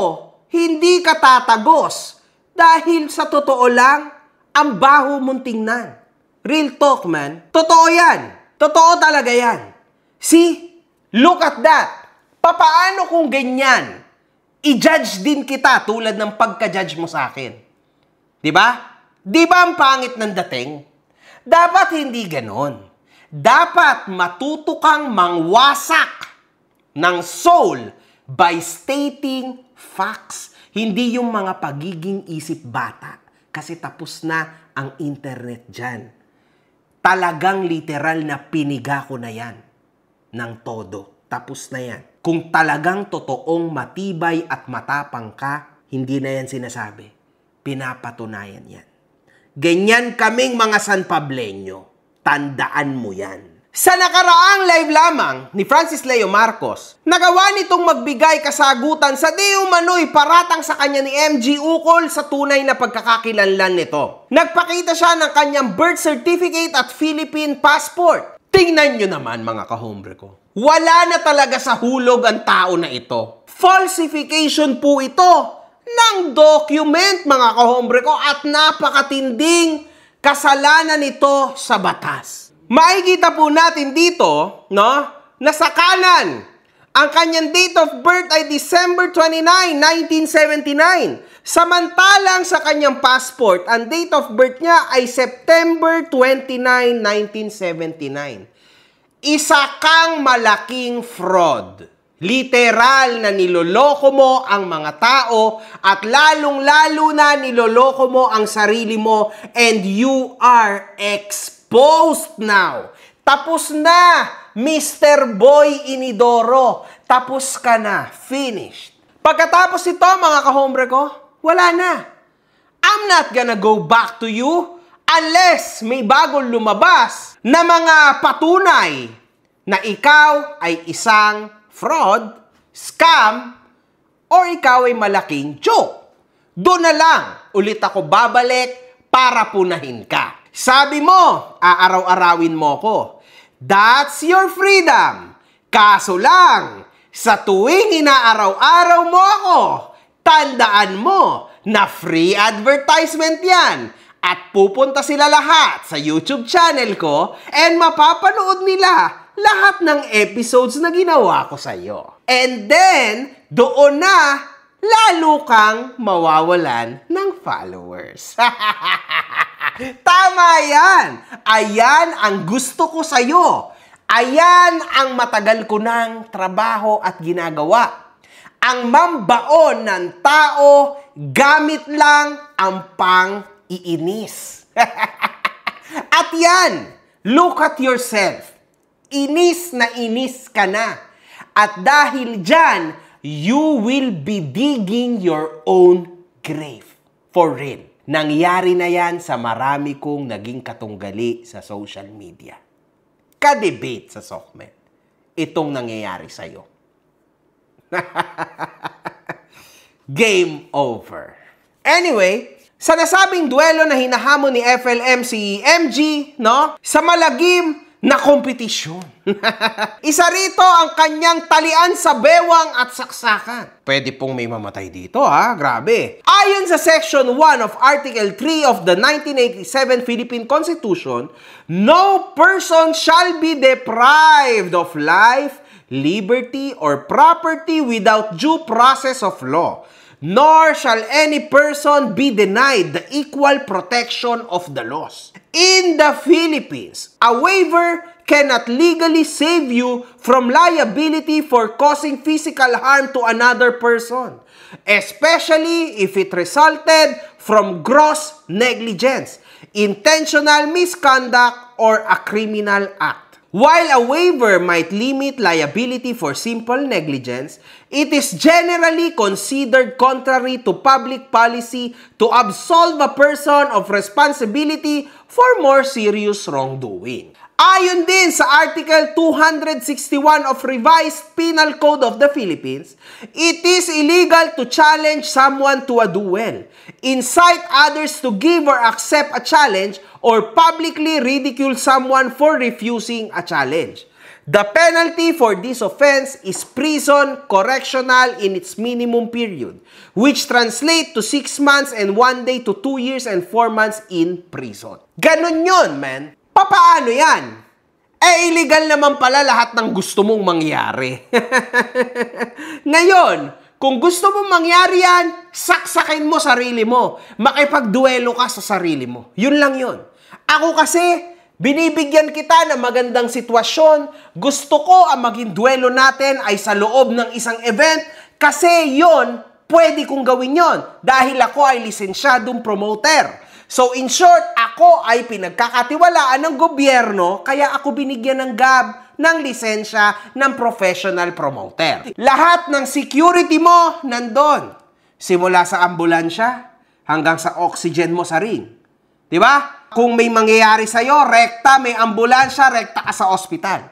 hindi ka tatagos dahil sa totoo lang, ang baho mong tingnan. Real talk, man. Totoo yan. Totoo talaga yan. See? Look at that. Papaano kung ganyan? I-judge din kita tulad ng pagka-judge mo sa akin. Diba? Diba ang pangit ng dating? Dapat hindi ganon. Dapat matuto kang mangwasak ng soul by stating facts. Hindi yung mga pagiging isip bata. Kasi tapos na ang internet dyan. Talagang literal na piniga ko na yan. Ng todo. Tapos na yan. Kung talagang totoong matibay at matapang ka, hindi na yan sinasabi. Pinapatunayan yan. Ganyan kaming mga San Pableño. Tandaan mo yan. Sa nakaraang live lamang ni Francis Leo Marcos, nagawa nitong magbigay kasagutan sa di umano'y paratang sa kanya ni MG ukol sa tunay na pagkakakilanlan nito. Nagpakita siya ng kanyang birth certificate at Philippine passport. Tingnan nyo naman mga kahombre ko. Wala na talaga sa hulog ang tao na ito. Falsification po ito ng document mga kahombre ko at napakatinding kasalanan nito sa batas. Makikita po natin dito, no, na sa kanan, ang kanyang date of birth ay December 29, 1979. Samantalang sa kanyang passport, ang date of birth niya ay September 29, 1979. Isa kang malaking fraud. Literal na niloloko mo ang mga tao at lalong-lalo na niloloko mo ang sarili mo and you are exposed now. Tapos na, Mr. Boy Inidoro. Tapos ka na. Finished. Pagkatapos ito, mga kahombre ko, wala na. I'm not gonna go back to you unless may bagong lumabas na mga patunay na ikaw ay isang fraud, scam, or ikaw ay malaking joke. Doon na lang ulit ako babalik para punahin ka. Sabi mo, aaraw-arawin mo ko. That's your freedom. Kaso lang, sa tuwing inaaraw-araw mo ako, tandaan mo na free advertisement yan. At pupunta sila lahat sa YouTube channel ko and mapapanood nila lahat ng episodes na ginawa ko sa iyo. And then, doon na, lalo kang mawawalan ng followers. Tama yan! Ayan ang gusto ko sa iyo. Ayan ang matagal ko ng trabaho at ginagawa. Ang mambaon ng tao, gamit lang ang pang-iinis. At yan, look at yourself. Inis na inis ka na. At dahil dyan, you will be digging your own grave. For real. Nangyari na yan sa marami kong naging katunggali sa social media. Ka-debate sa Sokmed. Itong nangyayari sa'yo. Game over. Anyway, sa nasabing duelo na hinahamon ni FLM si MG, no? Sa malagim na kompetisyon. Isa rito ang kanyang talian sa bewang at saksakan. Pwede pong may mamatay dito, ha? Grabe. Ayon sa Section 1 of Article 3 of the 1987 Philippine Constitution, no person shall be deprived of life, liberty, or property without due process of law, nor shall any person be denied the equal protection of the laws. In the Philippines, a waiver cannot legally save you from liability for causing physical harm to another person, especially if it resulted from gross negligence, intentional misconduct, or a criminal act. While a waiver might limit liability for simple negligence, it is generally considered contrary to public policy to absolve a person of responsibility for more serious wrongdoing. Ayon din sa Article 261 of Revised Penal Code of the Philippines, it is illegal to challenge someone to a duel, incite others to give or accept a challenge, or publicly ridicule someone for refusing a challenge. The penalty for this offense is prison correctional in its minimum period, which translates to 6 months and 1 day to 2 years and 4 months in prison. Ganon yun, man. Papaano yan? Illegal naman pala lahat ng gusto mong mangyari. Ngayon, kung gusto mong mangyari yan, saksakin mo sarili mo. Makipagduelo ka sa sarili mo. Yun lang yun. Ako kasi, binibigyan kita ng magandang sitwasyon. Gusto ko ang maging duelo natin ay sa loob ng isang event kasi yon, pwede kong gawin yon dahil ako ay lisensyadong promoter. So in short, ako ay pinagkakatiwalaan ng gobyerno kaya ako binigyan ng GAB ng lisensya ng professional promoter. Lahat ng security mo nandun. Simula sa ambulansya hanggang sa oxygen mo sa ring. Diba? Kung may mangyayari sa'yo, rekta, may ambulansya, rekta ka sa ospital.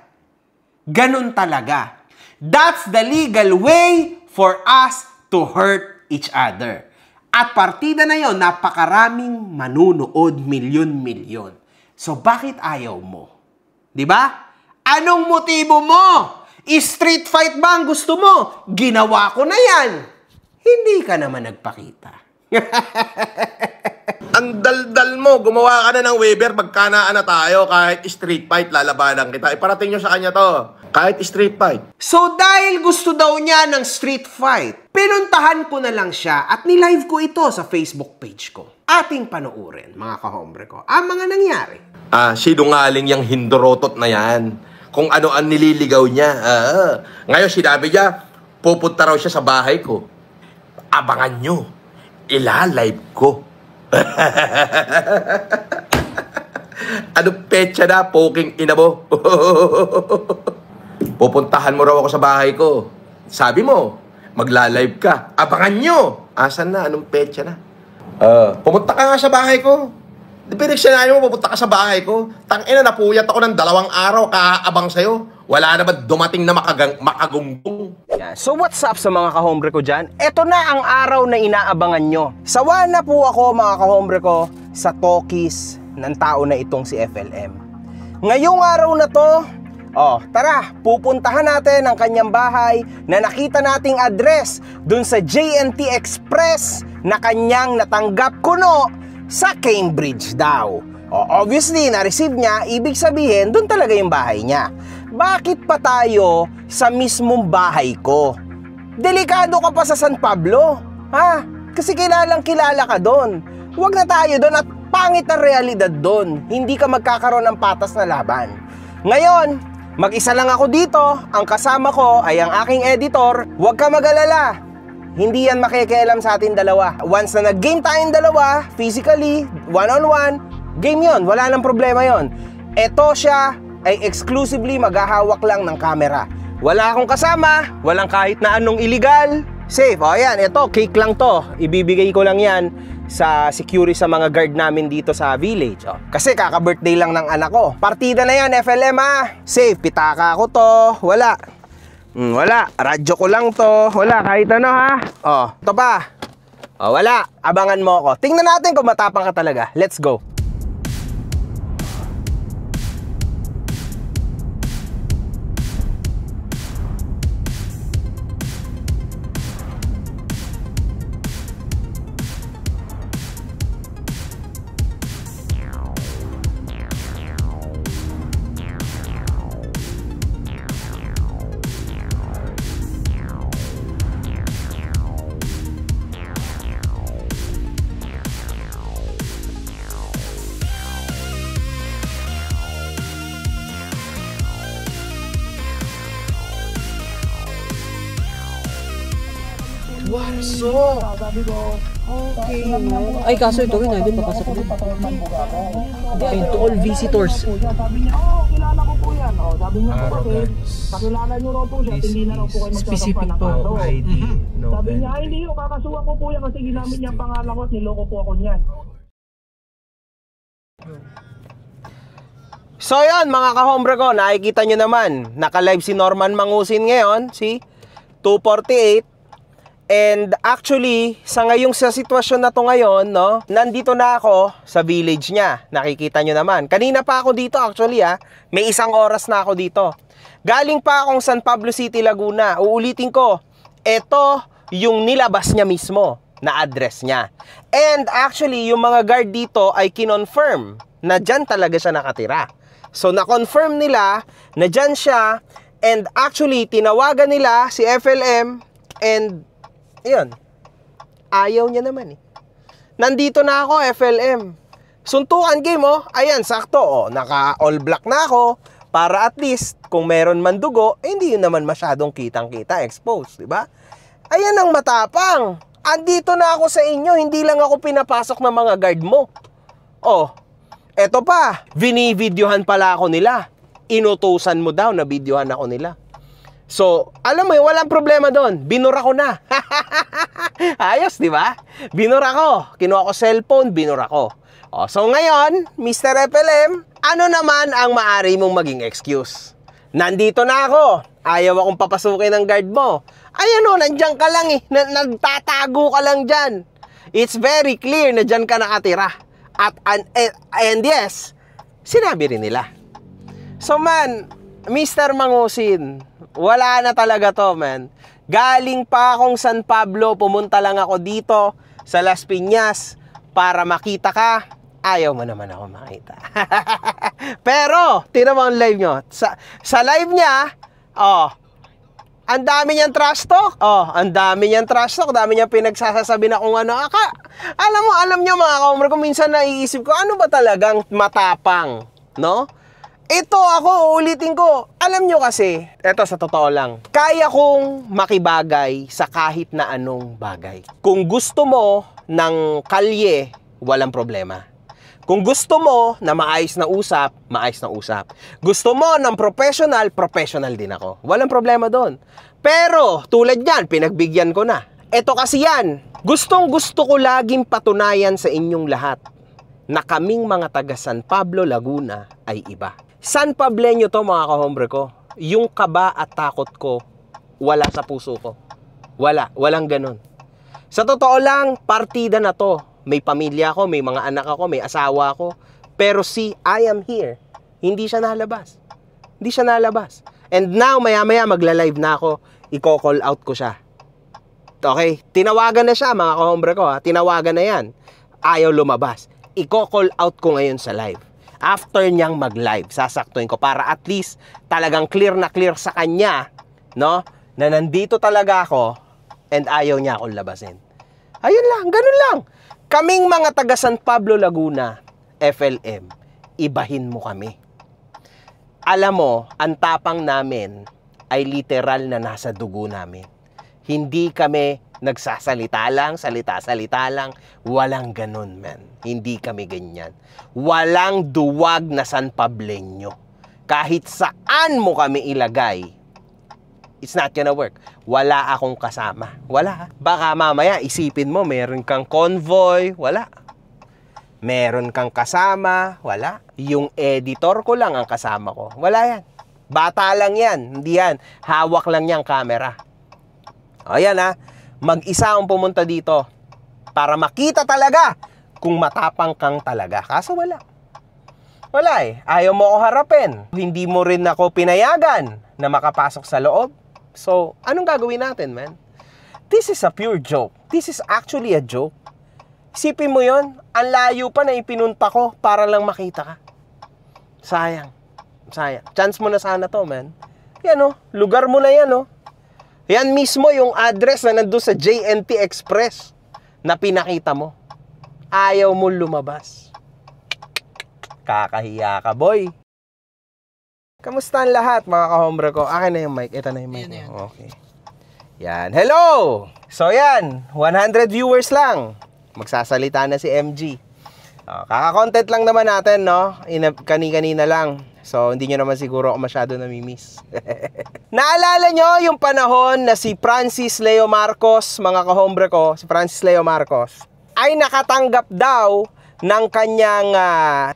Ganun talaga. That's the legal way for us to hurt each other. At partida na yon, napakaraming manunood, milyon-milyon. So bakit ayaw mo? Diba? Anong motibo mo? Street fight ba ang gusto mo? Ginawa ko na yan. Hindi ka naman nagpakita. Ang daldal mo, gumawa ka na ng waiver, magkanaan na tayo, kahit street fight, lalabanan kita. Iparating nyo sa kanya to, kahit street fight. So dahil gusto daw niya ng street fight, pinuntahan ko na lang siya at nilive ko ito sa Facebook page ko. Ating panoorin, mga kahombre ko, ang mga nangyari. Sinungaling yung hindorotot na yan. Kung ano ang nililigaw niya. Ngayon sinabi niya, pupunta raw siya sa bahay ko. Abangan nyo, ilalive ko. Anong petsa na, poking ina mo? Pupuntahan mo raw ako sa bahay ko. Sabi mo, magla-live ka. Abangan nyo. Asan na? Anong petsa na? Pumunta ka nga sa bahay ko. Pinagsinanyo mo, pupunta ka sa bahay ko. Tangina, napuyat ako ng 2 araw kaabang sa'yo. Wala na ba dumating na makagunggong? Yeah. So what's up sa mga kahombre ko dyan? Ito na ang araw na inaabangan nyo. Sawa na po ako mga kahombre ko sa talkies ng tao na itong si FLM. Ngayong araw na to, tara, pupuntahan natin ang kanyang bahay na nakita nating address dun sa JNT Express na kanyang natanggap kuno sa Cambridge daw. Obviously, na-receive niya, ibig sabihin, dun talaga yung bahay niya. Bakit pa tayo sa mismong bahay ko? Delikado ka pa sa San Pablo, ha? Kasi kilalang kilala ka doon. Huwag na tayo doon at pangit ang realidad doon. Hindi ka magkakaroon ng patas na laban. Ngayon, mag-isa lang ako dito. Ang kasama ko ay ang aking editor. Huwag ka mag-alala. Hindi yan makikialam sa atin dalawa. Once na nag-game tayong dalawa, physically, one-on-one, game yon, wala nang problema yon. Eto siya ay exclusively maghahawak lang ng camera. Wala akong kasama, walang kahit na anong illegal. Safe, ayan, ito, cake lang to. Ibibigay ko lang yan sa security sa mga guard namin dito sa village. Kasi kaka-birthday lang ng anak ko. Partida na yan, FLM ha. Safe, pitaka ko to, wala. Wala, radyo ko lang to, wala kahit ano ha. Ito pa. O, wala. Abangan mo ako. Tingnan natin kung matapang ka talaga. Let's go. So, okay. Ay, kaso ito rin, hindi papasok ko. And to all visitors. Sabi niya, kilala ko po yan. Sabi niya po kasi, kakilala niyo raw po siya, hindi na raw po kayo Specific po, ID. No, sabi niya, hindi yun, kakasuhan ko po yan kasi ginamit niya ang pangalan ko at niloko po ako niyan. So yun, mga ka-hombre ko, nakikita nyo naman, naka-live si Norman Mangusin ngayon, si 248. And actually, sa ngayong sa sitwasyon na to ngayon, no, nandito na ako sa village niya. Nakikita nyo naman. Kanina pa ako dito actually may 1 oras na ako dito. Galing pa akong San Pablo City, Laguna. Uulitin ko, ito yung nilabas niya mismo na address niya. And actually, yung mga guard dito ay kinonfirm na dyan talaga siya nakatira. So, na-confirm nila na dyan siya. And actually, tinawagan nila si FLM and ayun, ayaw niya naman Nandito na ako, FLM. Suntukan game, Ayan, sakto, naka all black na ako. Para at least, kung meron man dugo, hindi yun naman masyadong kitang-kita, exposed, di ba? Ayan ang matapang. Andito na ako sa inyo, hindi lang ako pinapasok ng mga guard mo. Eto pa, vinivideohan pala ako nila. Inutusan mo daw na videohan ako nila. So, alam mo yun, walang problema doon. Binura ko na. Ayos, di ba? Binura ko. Kinuha ko cellphone, binura ko. So ngayon, Mr. FLM, ano naman ang maaari mong maging excuse? Nandito na ako. Ayaw akong papasukin ng guard mo. Ayan nandiyan ka lang nagtatago ka lang dyan. It's very clear na dyan ka nakatira. And yes, sinabi rin nila. So man, Mr. Mangusin, wala na talaga to, man. Galing pa akong San Pablo, pumunta lang ako dito sa Las Piñas para makita ka. Ayaw mo naman ako makita. Pero, tingnan mo ang live nyo. Sa live niya, ang dami niyang trash talk. Ang dami niyang trash talk. Dami niyang pinagsasasabi na kung ano. Alam niyo mga ka-hombre ko, minsan naiisip ko, ano ba talagang matapang? No? Ito ako, ulitin ko. Alam nyo kasi, eto sa totoo lang, kaya kong makibagay sa kahit na anong bagay. Kung gusto mo ng kalye, walang problema. Kung gusto mo na maayos na usap, maayos na usap. Gusto mo ng professional, professional din ako. Walang problema doon. Pero, tulad yan, pinagbigyan ko na. Ito kasi yan, gustong gusto ko laging patunayan sa inyong lahat na kaming mga taga San Pablo, Laguna ay iba. San Pableño to mga ka-hombre ko. Yung kaba at takot ko, wala sa puso ko. Walang ganun. Sa totoo lang, partida na to. May pamilya ko, may mga anak ako, may asawa ko. Pero I am here. Hindi siya nalabas. Hindi siya nalabas. And now, maya-maya magla-live na ako. Iko-call out ko siya. Okay? Tinawagan na siya mga ka-hombre ko. Tinawagan na yan. Ayaw lumabas. Iko-call out ko ngayon sa live. After niyang mag-live, sasaktuin ko para at least talagang clear na clear sa kanya, no? Na nandito talaga ako and ayaw niya akong labasin. Ayun lang, ganun lang. Kaming mga taga San Pablo, Laguna, FLM, ibahin mo kami. Alam mo, ang tapang namin ay literal na nasa dugo namin. Hindi kami nagsasalita lang, salita-salita lang. Walang ganun, man. Hindi kami ganyan. Walang duwag na San Pableño. Kahit saan mo kami ilagay, it's not gonna work. Wala akong kasama. Wala. Baka mamaya isipin mo, meron kang convoy. Wala. Meron kang kasama. Wala. Yung editor ko lang ang kasama ko. Wala yan. Bata lang yan. Hindi yan. Hawak lang niyang camera. Ayan Mag-isa akong pumunta dito. Para makita talaga kung matapang kang talaga. Kaso wala. Wala eh. Ayaw mo ako harapin. Hindi mo rin ako pinayagan na makapasok sa loob. So, anong gagawin natin, man? This is a pure joke. This is actually a joke. Isipin mo yon, ang layo pa na ipinunta ko para lang makita ka. Sayang. Sayang. Chance mo na sana to, man. Yan, oh. Lugar mo na yan, oh. Yan mismo yung address na nandun sa JNT Express na pinakita mo. Ayaw mo lumabas. Kakahiya ka, boy. Kamusta ang lahat, mga kahombre ko? Akin na yung mic. Ito na yung mic. Okay. Yan. Hello! So yan, 100 viewers lang. Magsasalita na si MG. Kaka-content lang naman natin, no? Kani-kanina lang. So, hindi nyo naman siguro ako masyado namimiss. Naalala nyo yung panahon na si Francis Leo Marcos, mga kahombre ko, si Francis Leo Marcos, ay nakatanggap daw ng kanyang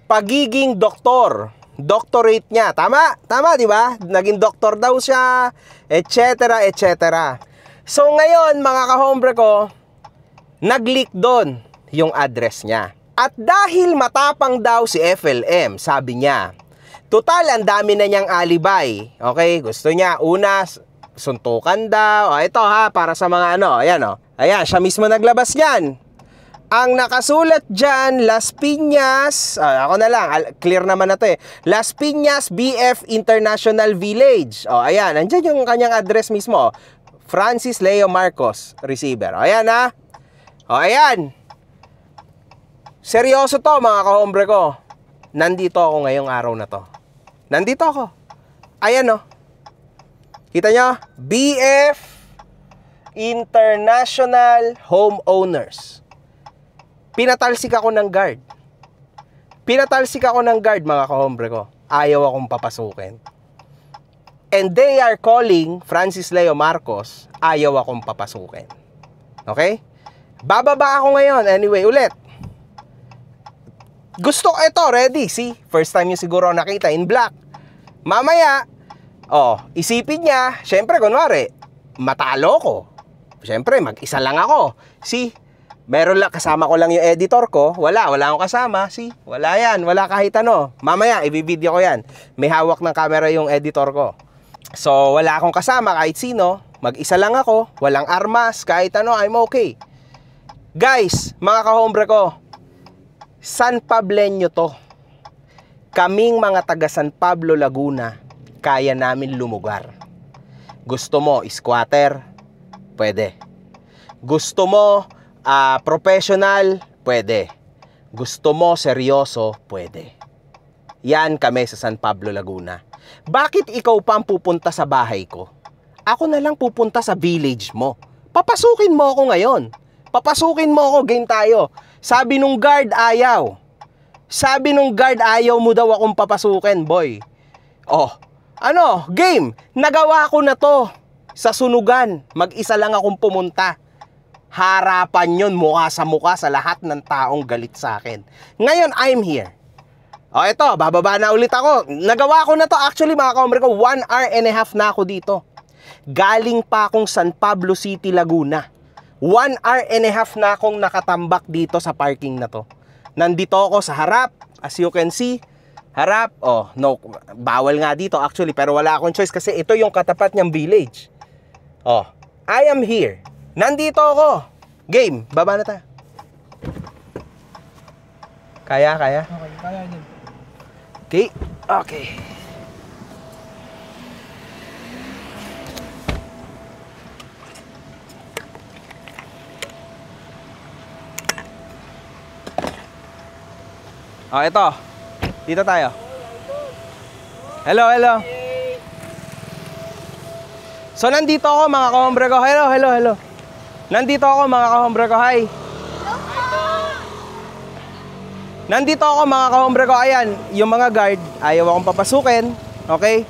pagiging doktor. Doctorate niya. Tama? Tama, di ba? Naging doktor daw siya, etc., etc. So, ngayon, mga kahombre ko, nag-leak doon yung address niya. At dahil matapang daw si FLM, sabi niya, total, ang dami na niyang alibay. Okay? Gusto niya, una, suntukan daw. O, ito ha, para sa mga ano. Ayan, o. Ayan, siya mismo naglabas niyan. Ang nakasulat dyan, Las Piñas, ako na lang, clear naman na to eh. Las Piñas BF International Village. O, ayan, andyan yung kanyang address mismo. Francis Leo Marcos, receiver. O, ayan ha. O, ayan. Seryoso to, mga kahombre ko. Nandito ako ngayong araw na to. Nandito ako. Ayan, no. Kita nyo? BF International Homeowners. Pinatalsik ako ng guard. Pinatalsik ako ng guard, mga kahombre ko. Ayaw akong papasukin. And they are calling Francis Leo Marcos, ayaw akong papasukin. Okay? Bababa ako ngayon. Anyway, ulit. Gusto ko ito, ready. See? First time nyo siguro nakita in black. Mamaya, isipin niya, syempre, kunwari, matalo ko. Syempre, mag-isa lang ako. See? Meron lang, kasama ko lang yung editor ko. Wala akong kasama. See? Wala yan, wala kahit ano. Mamaya, ibibideo ko yan. May hawak ng camera yung editor ko. So, wala akong kasama kahit sino. Mag-isa lang ako. Walang armas, kahit ano, I'm okay. Guys, mga kahombre ko, San Pableño to. Kaming mga taga San Pablo, Laguna, kaya namin lumugar. Gusto mo squatter? Pwede. Gusto mo professional? Pwede. Gusto mo seryoso? Pwede. Yan kami sa San Pablo, Laguna. Bakit ikaw pa ang pupunta sa bahay ko? Ako na lang pupunta sa village mo. Papasukin mo ako ngayon. Papasukin mo ako, game tayo. Sabi nung guard, ayaw. Sabi nung guard, ayaw mo daw akong papasukin, boy. Ano, game. Nagawa ko na to. Sa sunugan, mag-isa lang akong pumunta. Harapan yon, mukha sa lahat ng taong galit sa akin. Ngayon, I'm here. Eto, bababa na ulit ako. Nagawa ko na to. Actually, mga kahombre ko, 1 hour and a half na ako dito. Galing pa akong San Pablo City, Laguna. 1 hour and a half na akong nakatambak dito sa parking na to. Nandito ako sa harap. As you can see, harap. No, bawal nga dito actually, pero wala akong choice kasi ito yung katapat niyang village. I am here. Nandito ako. Game, baba na tayo. Kaya? Okay, kaya din. Okay. Ito. Dito tayo. Hello. So, nandito ako, mga kahombre ko. Hello. Nandito ako, mga kahombre ko. Hi. Nandito ako, mga kahombre ko. Ayan, yung mga guard, ayaw akong papasukin. Okay?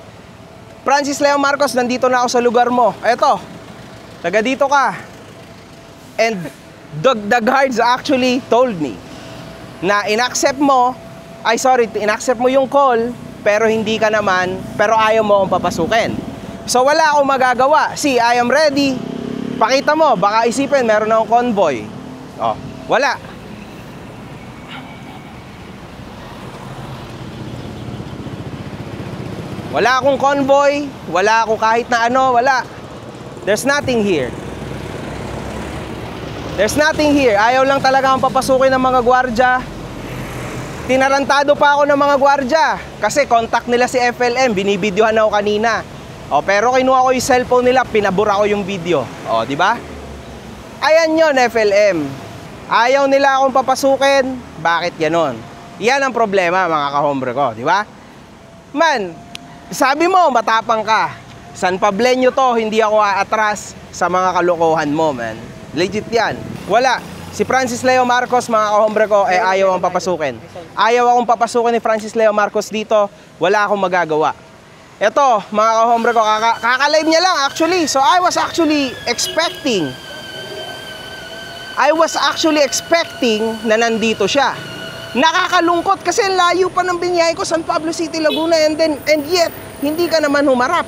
Francis Leo Marcos, nandito na ako sa lugar mo. Ito. Taga dito ka. And the guards actually told me na inaccept mo yung call, pero hindi ka naman, pero ayaw mo akong papasukin. So wala akong magagawa. See, I am ready. Pakita mo, baka isipin, meron akong convoy. Wala. Wala akong convoy, wala akong kahit na ano, wala. There's nothing here. There's nothing here. Ayaw lang talaga akong papasukin ng mga gwardya. Tinarantado pa ako ng mga gwardya kasi contact nila si FLM, binibidyohan ako kanina. Pero kinuha ko yung cellphone nila, pinabura ko yung video. Di ba? Ayan yon, FLM. Ayaw nila akong papasukin. Bakit ganon? Yan ang problema, mga kahombre ko, di ba? Man, sabi mo, matapang ka. San Pableño to, hindi ako aatras sa mga kalokohan mo, man. Legit yan. Wala. Si Francis Leo Marcos, mga kahombre ko, ayaw akong papasukin. Ayaw akong papasukin ni Francis Leo Marcos dito. Wala akong magagawa. Ito, mga kahombre ko, kakalive niya lang actually. So I was actually expecting na nandito siya. Nakakalungkot kasi layo pa ng binyahe ko, San Pablo City, Laguna, and yet, hindi ka naman humarap.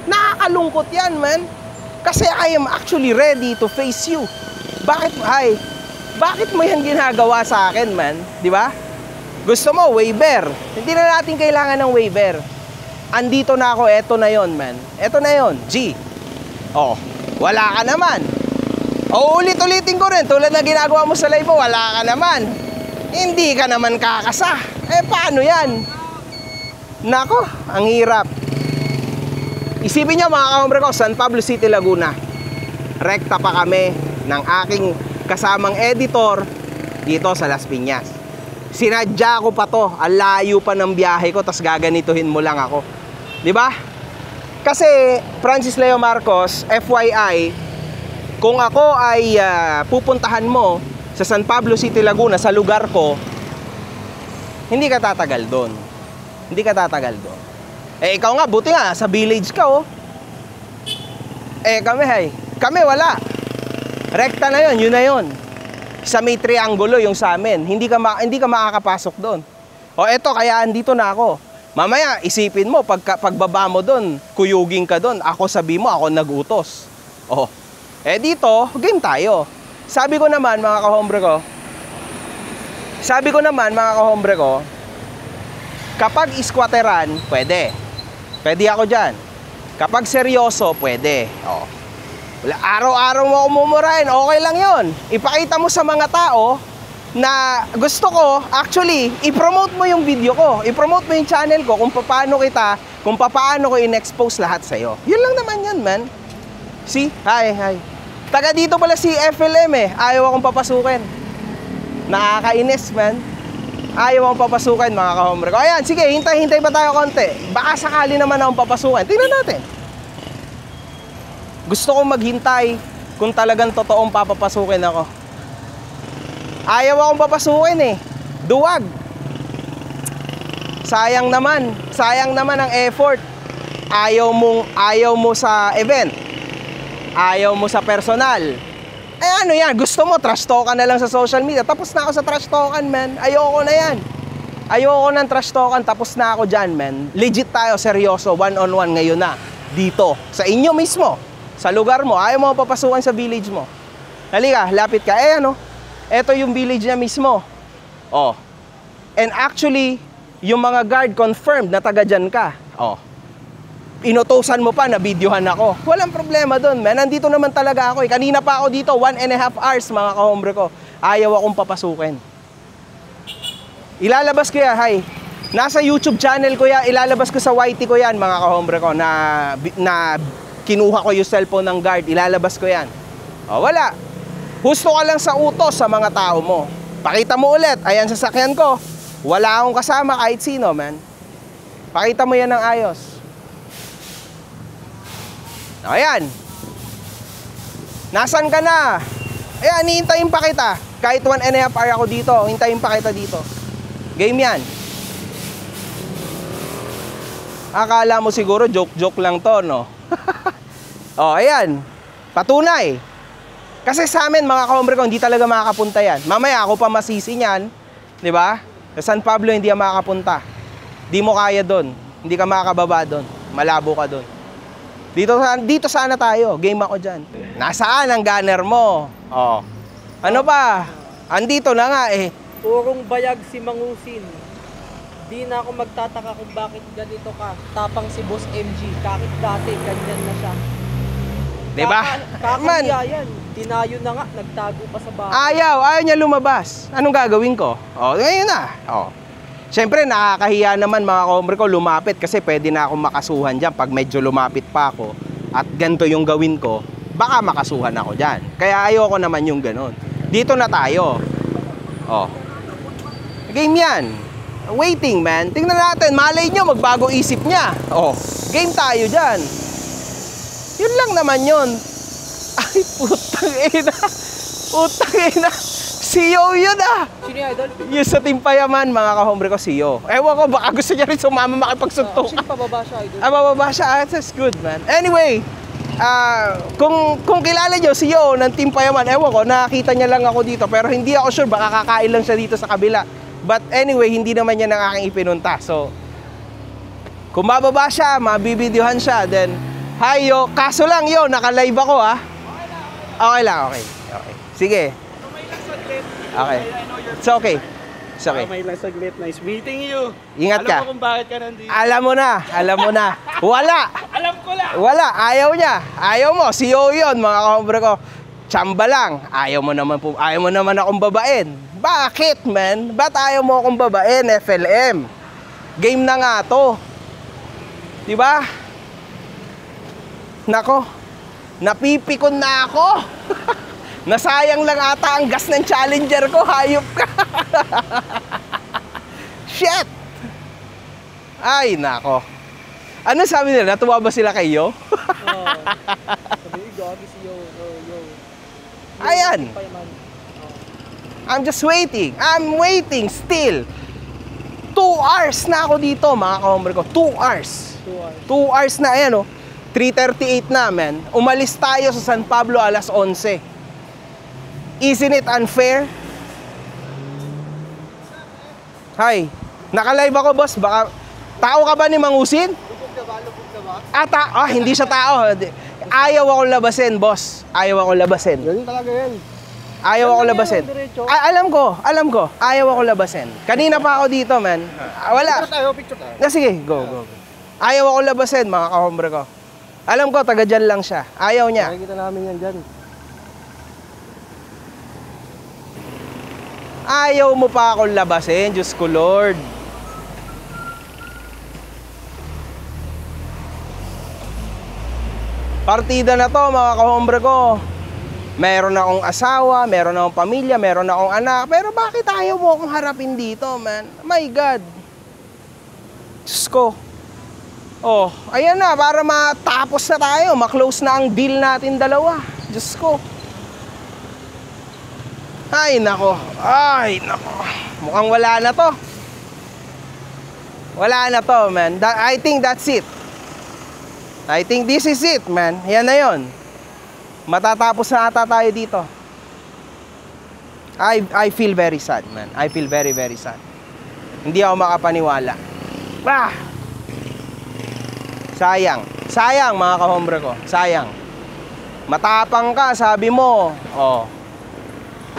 Nakakalungkot yan, man. Kasi I am actually ready to face you. Bakit mo yan ginagawa sa akin, man? Di ba? Gusto mo, waiver. Hindi na natin kailangan ng waiver. Andito na ako, eto na yon, man. Eto na yon, G. Wala ka naman. Ulit-ulitin ko rin, tulad na ginagawa mo sa live mo, wala ka naman. Hindi ka naman kakasa. Paano yan? Nako, ang hirap. Isipin nyo, mga kahombre ko, San Pablo City, Laguna. Rekta pa kami ng aking kasamang editor dito sa Las Piñas. Sinadya ko pa to, ang layo pa ng biyahe ko, tas gaganituhin mo lang ako. Di ba? Kasi Francis Leo Marcos, FYI, kung ako ay pupuntahan mo sa San Pablo City, Laguna, sa lugar ko, hindi ka tatagal doon. Hindi ka tatagal doon. Ikaw nga, buti nga, sa village ka, kami wala. Rekta na yon, yun na yon. Sa may triangulo yung sa amin, hindi ka makakapasok doon. Eto, kaya andito na ako. Mamaya, isipin mo, pagbaba mo doon, kuyugin ka doon, ako sabi mo, ako nag-utos. Dito, game tayo. Sabi ko naman, mga kahombre ko, kapag squatteran, pwede. Pwede ako dyan. Kapag seryoso, pwede. Araw-araw mo ako mumurahin, okay lang yon. Ipakita mo sa mga tao na gusto ko, actually, i-promote mo yung video ko. I-promote mo yung channel ko kung paano ko in-expose lahat sa'yo. Yun lang naman yun, man. See? Hi. Taga dito pala si FLM Ayaw akong papasukin. Nakakainis, man. Ayaw akong papasukin, mga kahombre ko. Ayan, sige, hintay pa tayo konti. Baka sakali naman akong papasukin. Tingnan natin. Gusto kong maghintay kung talagang totoong papapasukin ako. Ayaw akong papasukin Duwag. Sayang naman ang effort. Ayaw mo sa event. Ayaw mo sa personal. Ano yan? Gusto mo, trash talkan na lang sa social media. Tapos na ako sa trash talkan, man. Ayoko na yan. Ayoko ng trash talkan. Tapos na ako dyan, man. Legit tayo, seryoso. One-on-one ngayon na. Dito. Sa inyo mismo. Sa lugar mo. Ayaw mo papasukan sa village mo. Halika, lapit ka. Eto yung village niya mismo. And actually, yung mga guard confirmed na taga dyan ka. Inutusan mo pa na videohan ako. Walang problema doon, man. Nandito naman talaga ako. Kanina pa ako dito, 1.5 hours, mga kahombre ko. Ayaw akong papasukin. Ilalabas ko yan, nasa YouTube channel ko yan, ilalabas ko sa YT ko yan, mga kahombre ko, na kinuha ko yung cellphone ng guard. Ilalabas ko yan. Wala. Husto ka lang sa utos sa mga tao mo. Pakita mo ulit. Ayan, sasakyan ko. Wala akong kasama kahit sino, man. Pakita mo yan ng ayos. Ayan. Nasaan ka na? Ayan, hihintayin pa kita. Kahit 1.5 hour ako dito, hintayin pa kita dito. Game yan. Akala mo siguro joke-joke lang to, no? Ayan. Patunay. Kasi sa amin, mga kahombre ko, hindi talaga makakapunta yan. Mamaya ako pa masisi niyan, di ba? Sa San Pablo, hindi ka makakapunta. Di mo kaya doon. Hindi ka makakababa doon. Malabo ka doon. Dito sana tayo. Game ako dyan. Nasaan ang gunner mo? Ano pa? Andito na nga eh. Purong bayag si Mangusin. Di na ako magtataka kung bakit ganito ka. Tapang si Boss MG. Kahit dati, ganyan na siya. Diba? Kakaya yan. Tinayo na nga, nagtago pa sa bahay. Ayaw niya lumabas. Anong gagawin ko? Oh, ngayon na. Oh. Siyempre, nakakahiya naman mga kombre ko lumapit kasi pwede na akong makasuhan dyan. Pag medyo lumapit pa ako at ganito yung gawin ko, baka makasuhan ako dyan. Kaya ayoko naman yung ganon. Dito na tayo. Oh. Game yan. Waiting, man. Tingnan natin. Malay nyo, magbago isip niya. Oh. Game tayo dyan. Yun lang naman yun. Ay, putang ina. Putang ina. CEO yun ah. Sino yung idol? Yung sa Team Payaman, mga kahombre ko, CEO. Ewan ko, baka gusto niya rin sumama makipagsuntok. Actually, pababa siya, idol. Pababa siya. That's good, man. Anyway, kung kilala nyo, CEO ng Team Payaman, ewan ko, nakakita niya lang ako dito. Pero hindi ako sure, baka kakain lang siya dito sa kabila. But anyway, hindi naman niya ng aking ipinunta. So, kung mababa siya, mabibidyohan siya, then, hi, yo. Kaso lang, yo, naka-live ako, ha? Okay lang, okay. Sige. Okay. It's okay. It's okay. May lang saglit. Nice meeting you. Ingat ka. Alam mo kung bakit ka nandito. Alam mo na. Wala. Alam ko lang. Wala. Ayaw niya. Ayaw mo. CEO yun, mga kahombre ko. Tsamba lang. Ayaw mo naman akong babain. Bakit, man? Ba't ayaw mo akong babain, FLM? Game na nga to. Diba? Nako. Napipikon na ako. Nasayang lang ata ang gas ng Challenger ko, hayop ka. Shit! Ay, nako. Ano sabi nila? Natuwa ba sila kay Yo? Ayan. I'm just waiting. I'm waiting still. 2 hours na ako dito, mga kahombre ko. 2 hours. 2 hours na, ayan o. 3:38 na, man. Umalis tayo sa San Pablo alas 11. Isn't it unfair? Hi. Naka-live ako, boss. Baka tao ka ba ni Mangusin? Hindi siya tao. Ayaw akong labasin, boss. Ayaw akong labasin. Ganun talaga yan. Ayaw akong labasin. Alam ko. Ayaw akong labasin. Kanina pa ako dito, man. Wala. Picture tayo. Sige, go. Ayaw akong labasin, mga kahombre ko. Alam ko, taga dyan lang siya. Ayaw niya. Nakikita namin yan dyan. Ayaw mo pa akong labasin, Diyos ko Lord. Partida na to, mga kahombre ko. Meron akong asawa, meron akong pamilya, meron akong anak. Pero bakit ayaw mo akong harapin dito, man? My God. Diyos ko. Oh, ayan na, para matapos na tayo. Ma-close na ang deal natin dalawa. Diyos ko. Ay, nako. Mukhang wala na to. Wala na to, man. I think that's it. I think this is it, man. Yan na yun. Matatapos na ata tayo dito. I feel very sad, man. I feel very, very sad. Hindi ako makapaniwala. Sayang, mga kahombre ko. Sayang. Matapang ka, sabi mo. Oh.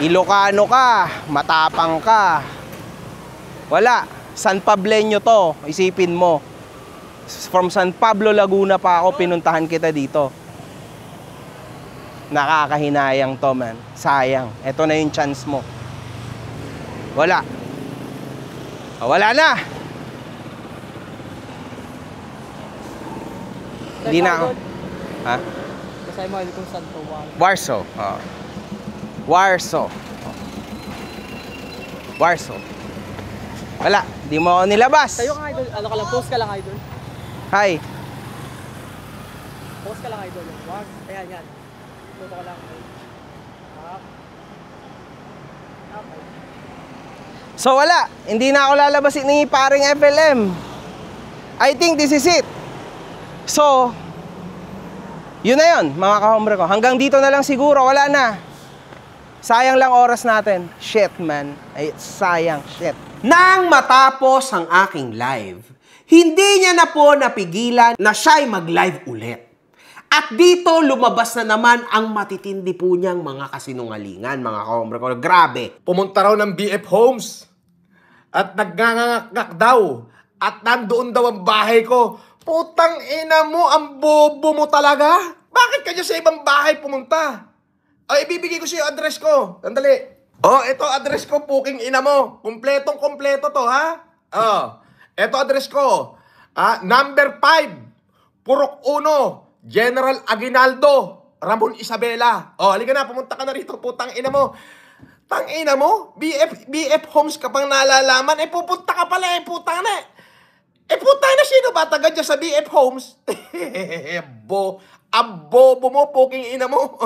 Ilocano ka, matapang ka. Wala, San Pableño to, isipin mo. From San Pablo, Laguna pa ako, pinuntahan kita dito. Nakakahinayang to, man. Sayang, eto na yung chance mo. Wala. Wala na. Hindi na ako. Ha? Kasay mo kung saan to, Warsaw. Warsaw. Wala, di mo ako nilabas. Tayo ka, idol. Ano ka lang, post ka lang, idol. Hi. Post ka lang, idol. Wag. Ayan, yan. Post ka lang. So wala, hindi na ako lalabasin ni paring FLM. I think this is it. So, yun na yun, mga kahombre ko. Hanggang dito na lang siguro, wala na. Sayang lang oras natin. Shit, man. Ay, sayang, shit. Nang matapos ang aking live, hindi niya na po napigilan na siya'y mag-live ulit. At dito, lumabas na naman ang matitindi po niyang mga kasinungalingan, mga kahombre ko. Grabe. Pumunta raw ng BF Homes at naggangangak daw at nandoon daw ang bahay ko. Putang ina mo, ang bobo mo talaga. Bakit ka dyan sa ibang bahay pumunta? Ay, ibibigay ko sa iyo address ko. Sandali. Ito address ko, puking ina mo. Kumpletong-kompleto to, ha? Ito address ko. Number 5, Purok 1, General Aguinaldo, Ramon Isabela. Halika na, pumunta ka na rito, putang ina mo. Tang ina mo? BF Homes ka pang nalalaman. Pupunta ka pala, putang na. Putang na, sino ba taga dyan sa BF Homes? Ang bobo mo, puking ina mo.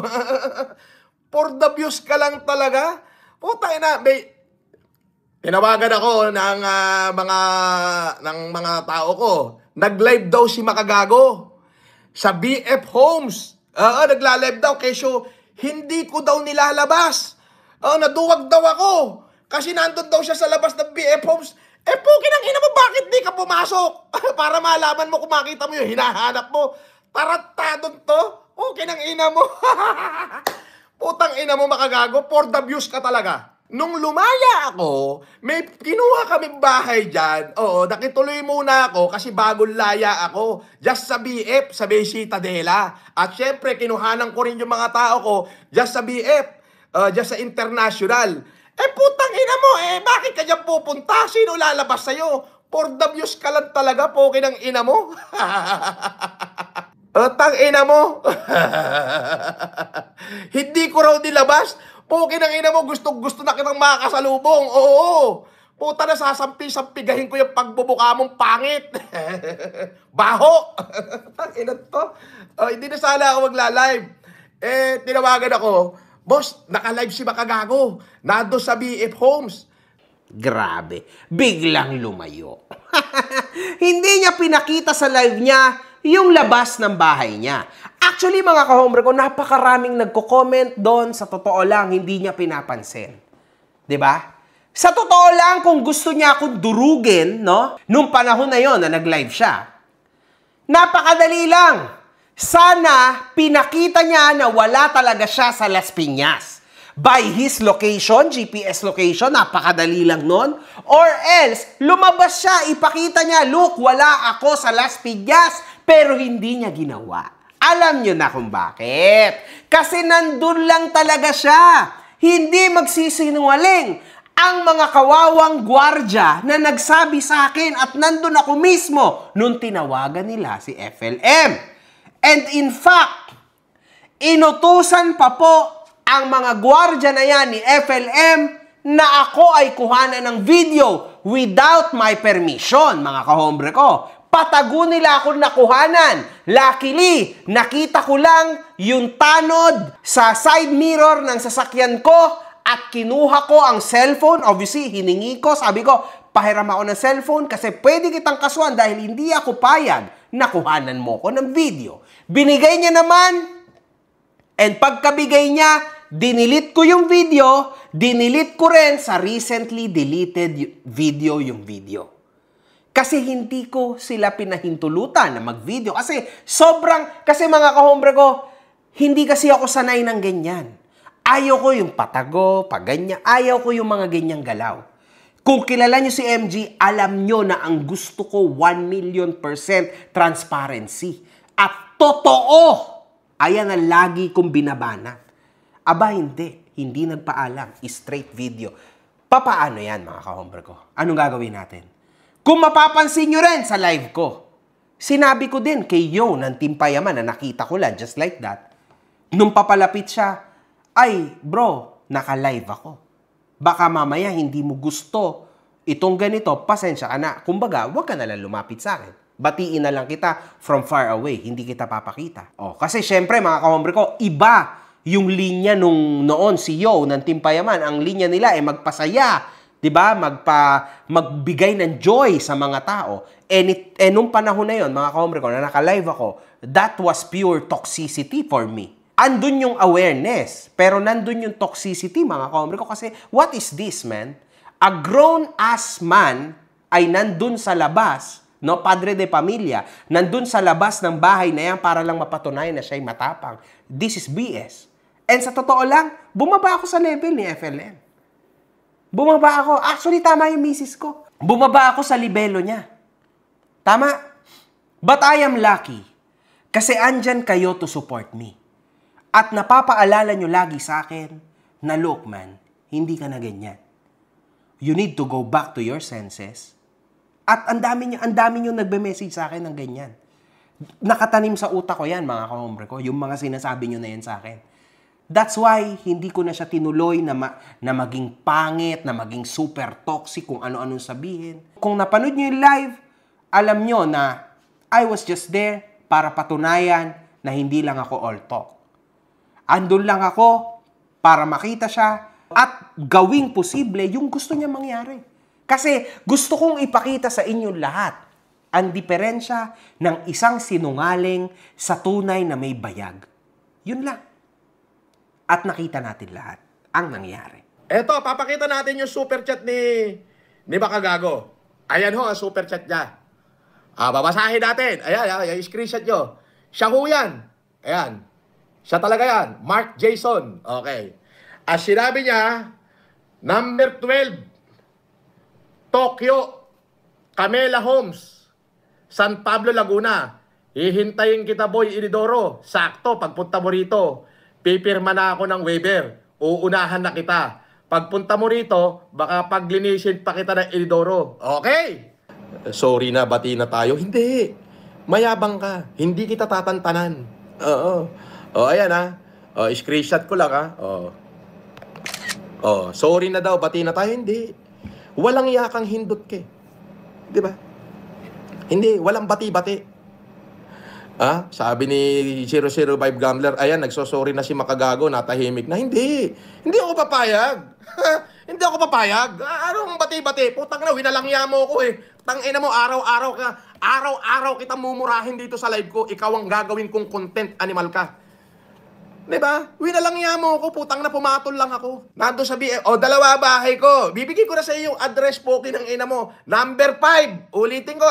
For the views ka lang talaga. Putang ina, tinawagan ako ng mga tao ko. Nag-live daw si Makagago sa BF Homes. Nagla-live daw. Kesyo, hindi ko daw nilalabas. Naduwag daw ako. Kasi nandun daw siya sa labas ng BF Homes. Pukin ang ina mo, bakit di ka pumasok? Para malaman mo kung makita mo yung hinahanap mo. Taratadon to. Pukin ang ina mo. Putang ina mo, Makagago. For the views ka talaga. Nung lumaya ako, may kinuha kaming bahay dyan. Nakituloy muna ako kasi bagong laya ako. Just sa BF, sa Bay Citadela. At syempre, kinuhanan ko rin yung mga tao ko just sa BF, just sa International. Putang ina mo, bakit ka dyan pupunta? Sino lalabas sa'yo? For the views ka lang talaga, pokin ang ina mo. Tang ina mo. Hindi ko raw nilabas. Pukin ang ina mo, gusto na kitang makakasalubong. Oo. Puta na, sasampi-sampigahin ko yung pagbubuka mong pangit. Baho. Tang ina to. Hindi na sana ako magla-live. Tinawagan ako, boss, naka-live si Makagago. Nado sa BF Homes. Grabe. Biglang lumayo. Hindi niya pinakita sa live niya yung labas ng bahay niya. Actually, mga kahombre ko, napakaraming nagko-comment doon. Sa totoo lang, hindi niya pinapansin. 'Di ba? Sa totoo lang, kung gusto niya akong durugin, no? Nung panahon na yon na nag-live siya, napakadali lang. Sana pinakita niya na wala talaga siya sa Las Piñas. By his location, GPS location, napakadali lang nun. Or else, lumabas siya, ipakita niya, look, wala ako sa Las Piñas, pero hindi niya ginawa. Alam niyo na kung bakit. Kasi nandun lang talaga siya. Hindi magsisinungaling ang mga kawawang gwardya na nagsabi sa akin at nandun ako mismo nung tinawagan nila si FLM. And in fact, inutusan pa po ang mga gwardya na yan ni FLM na ako ay kuhanan ng video without my permission, mga kahombre ko. Patago nila ako nakuhanan. Luckily, nakita ko lang yung tanod sa side mirror ng sasakyan ko at kinuha ko ang cellphone. Obviously, hiningi ko. Sabi ko, pahiram ako ng cellphone kasi pwede kitang kasuhan dahil hindi ako payag na kuhanan mo ko ng video. Binigay niya naman. And pagkabigay niya, dinilit ko yung video. Dinilit ko rin sa recently deleted video yung video. Kasi hindi ko sila pinahintulutan na mag-video. Kasi mga kahombre ko, hindi kasi ako sanay ng ganyan. Ayaw ko yung patago, paganyan. Ayaw ko yung mga ganyang galaw. Kung kilala nyo si MG, alam nyo na ang gusto ko 1,000,000% transparency. At totoo, ayan ang lagi kong binabanat. Aba, hindi. Hindi nagpaalam. Straight video. Papaano yan, mga kahombre ko? Anong gagawin natin? Kung mapapansin nyo rin sa live ko, sinabi ko din kay Yo ng Team Payaman na nakita ko lang, just like that. Nung papalapit siya, ay, bro, naka-live ako. Baka mamaya hindi mo gusto itong ganito, pasensya ka na. Kumbaga, huwag ka nalang lumapit sa akin. Batiin na lang kita from far away, hindi kita papakita. Kasi syempre, mga kahombre ko, iba yung linya noon si Yo ng Team Payaman. Ang linya nila ay magpasaya, 'di ba? Magbigay ng joy sa mga tao. Nung panahon na 'yon, mga kahombre ko, na naka-live ako, that was pure toxicity for me. Andun yung awareness, pero nandun yung toxicity, mga kahombre ko, kasi what is this, man? A grown-ass man ay nandun sa labas no, padre de pamilya, nandun sa labas ng bahay na yan para lang mapatunayan na siya'y matapang. This is BS. And sa totoo lang, bumaba ako sa level ni FLM. Bumaba ako. Actually, tama yung misis ko. Bumaba ako sa libelo niya. Tama? But I am lucky. Kasi andyan kayo to support me. At napapaalala nyo lagi sa akin na look man, hindi ka na ganyan. You need to go back to your senses. At ang dami nyo nagbe-message sa akin ng ganyan. Nakatanim sa utak ko yan, mga kahombre ko. Yung mga sinasabi nyo na yan sa akin. That's why hindi ko na siya tinuloy na maging pangit, na maging super toxic, kung ano-anong sabihin. Kung napanood nyo yung live, alam nyo na I was just there para patunayan na hindi lang ako all talk. Andun lang ako para makita siya at gawing posible yung gusto niya mangyari. Kasi gusto kong ipakita sa inyo lahat ang diferensya ng isang sinungaling sa tunay na may bayag. Yun lang. At nakita natin lahat ang nangyari. Eto, papakita natin yung super chat ni Makagago. Ayan ho, ang super chat niya. Babasahin natin. Ayan, screenshot nyo. Siya ho yan. Ayan. Siya talaga yan. Mark Jason. Okay. As sinabi niya, number 12, Tokyo, Camela Homes, San Pablo, Laguna. Hihintayin kita, Boy Inidoro. Sakto, pagpunta mo rito. Pipirma na ako ng waiver. Uunahan na kita. Pagpunta mo rito, baka paglinisin pa kita ng Inidoro. Okay? Sorry na, bati na tayo. Hindi. Mayabang ka. Hindi kita tatantanan. Oo. Ayan ha. Screenshot ko lang ha. Sorry na daw, bati na tayo. Hindi. Walang yakang hindot ke. Di ba? Hindi. Walang bati-bati. Sabi ni 005 Gambler, ayan, nagsosorry na si Makagago, natahimik na. Hindi ako papayag. Hindi ako papayag. Anong bati-bati? Putang na, winalangya mo ko eh. Tangina mo, araw-araw kita mumurahin dito sa live ko. Ikaw ang gagawin kong content, animal ka. Diba? Winalangya mo ko, putang na, pumatol lang ako. Nando sa dalawa bahay ko. Bibigay ko na sa iyo yung address po ng ina mo. Number 5. Ulitin ko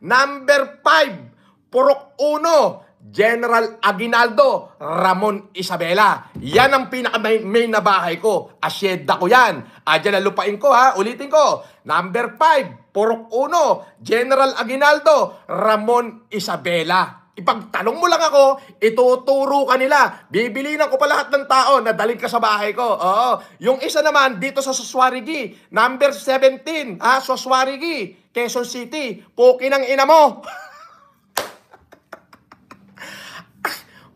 Number 5. Purok 1, General Aguinaldo, Ramon Isabela. Yan ang pinaka-main na bahay ko. Asyenda ko yan. Dyan ang lupain ko Ulitin ko. Number 5, Purok 1, General Aguinaldo, Ramon Isabela. Ipagtanong mo lang ako, ituturo ka nila. Bibilinan ko pa lahat ng tao na dalhin ka sa bahay ko. Oo. Yung isa naman, dito sa Suswarigi, number 17, Suswarigi, Quezon City. Puki ng ina mo.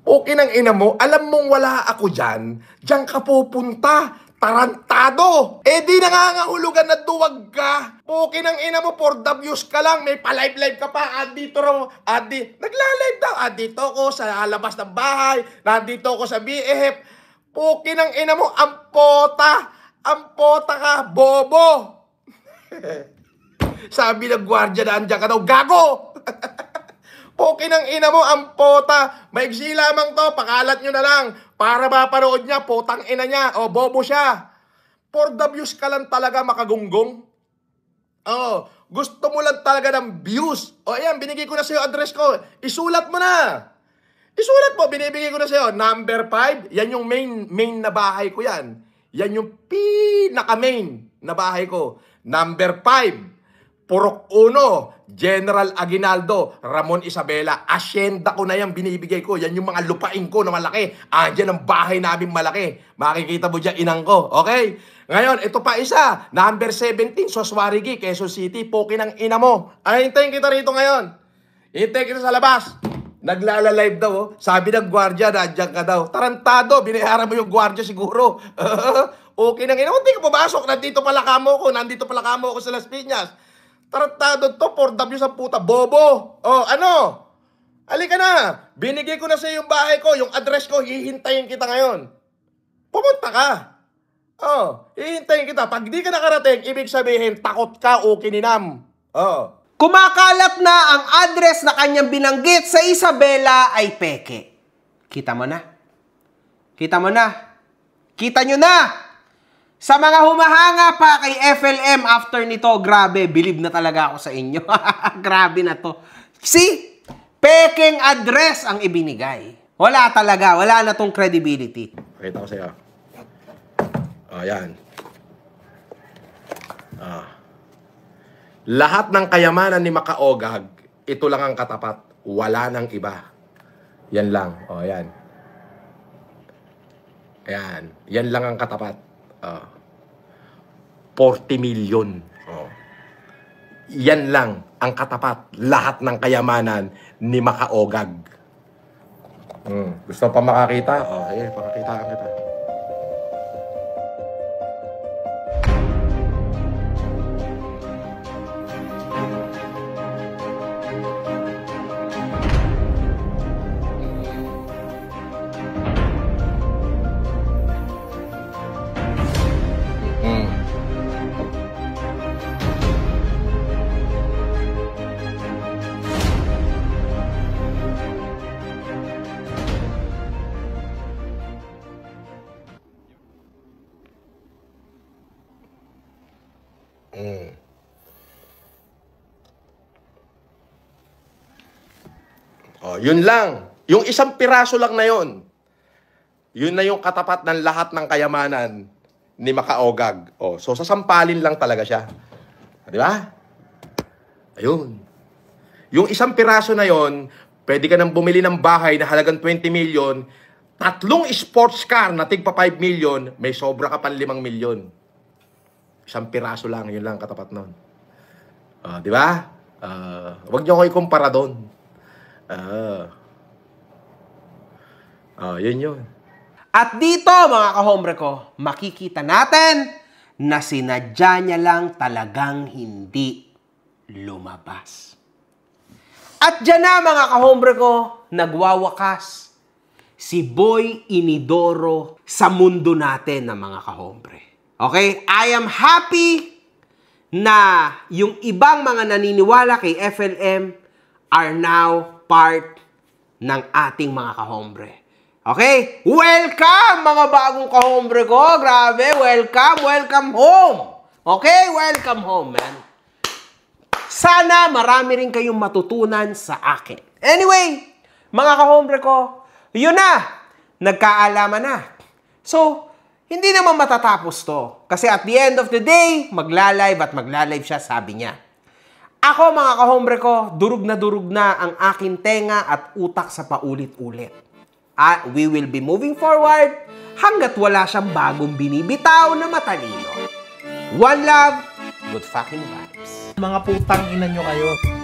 Okay ng ina mo, alam mong wala ako dyan, dyan ka pupunta, tarantado. Di nangangahulugan na duwag ka. Okay ng ina mo, for the views ka lang, may pa-live-live ka pa, nagla-live daw, dito ako sa labas ng bahay, nandito ako sa BF. Okay ng ina mo, ampota ka, bobo. Sabi ng gwardiya na andyan ka daw, gago. Poki ng ina mo, ang pota. Maigsi lamang to, pakalat nyo na lang. Para mapanood niya, potang ina niya. Bobo siya. For the views ka lang talaga, makagunggong. Gusto mo lang talaga ng views. Ayan, binigay ko na sa'yo address ko. Isulat mo na. Isulat mo, binibigay ko na sa'yo. Number 5, yan yung main na bahay ko yan. Yan yung pinaka-main na bahay ko. Number 5. Purok 1, General Aguinaldo, Ramon Isabela. Asyenda ko na yan, binibigay ko. Yan yung mga lupain ko na malaki. Andyan ang bahay namin malaki. Makikita mo dyan, inang ko. Okay? Ngayon, ito pa isa. Number 17, Suswarigi, Quezon City. Poki ng ina mo. Hintayin kita rito ngayon. Hintayin kita sa labas. Naglalalive daw. Sabi ng gwardiya, nandiyan ka daw. Tarantado, binayaran mo yung gwardiya siguro. Okay ng ina mo. Hindi ka pumasok. Nandito pala kamo ko. Nandito pala kamo ko sa Las Piñas. Tarantado to, for the views ang puta. Bobo! Halika na! Binigay ko na sa yung bahay ko, yung address ko, hihintayin kita ngayon. Pumunta ka. Hihintayin kita. Pag di ka nakarating, ibig sabihin, takot ka o kininam. Kumakalat na ang address na kanyang binanggit sa Isabela ay peke. Kita mo na? Kita mo na? Kita nyo na! Sa mga humahanga pa kay FLM after nito, grabe, believe na talaga ako sa inyo. Grabe na to. See? Peking address ang ibinigay. Wala talaga, wala na tong credibility. Pakita ko sa'yo. Ayan. Lahat ng kayamanan ni Makaogag, ito lang ang katapat. Wala nang iba. Yan lang. Ayan. Ayan. Yan lang ang katapat. 40 million. Yan lang ang katapat. Lahat ng kayamanan ni Makaogag. Gusto pa makakita? Okay, pakakita kita. Yun lang. Yung isang piraso lang na yun. Yun na yung katapat ng lahat ng kayamanan ni Makaogag. So sasampalin lang talaga siya. Di ba? Ayun. Yung isang piraso na yun, pwede ka nang bumili ng bahay na halagang 20 million, 3 sports car na tigpa 5 million, may sobra ka pang 5 million. Isang piraso lang, yun lang katapat nun. Di ba? Huwag niyo ko ikumpara doon. Yun. At dito, mga kahombre ko, makikita natin na sinadya niya lang talagang hindi lumabas. At dyan na, mga kahombre ko, nagwawakas si Boy Inidoro sa mundo natin na mga kahombre. Okay? I am happy na yung ibang mga naniniwala kay FLM are now part ng ating mga kahombre. Okay? Welcome, mga bagong kahombre ko. Grabe, welcome home. Okay? Welcome home, man. Sana marami rin kayong matutunan sa akin. Anyway, mga kahombre ko, yun na. Nagkaalaman na. So, hindi naman matatapos to. Kasi at the end of the day, magla-live siya, sabi niya. Ako, mga kahombre ko, durug na ang aking tenga at utak sa paulit-ulit. We will be moving forward hanggat wala siyang bagong binibitaw na matalino. One love, good fucking vibes. Mga putang ina nyo kayo.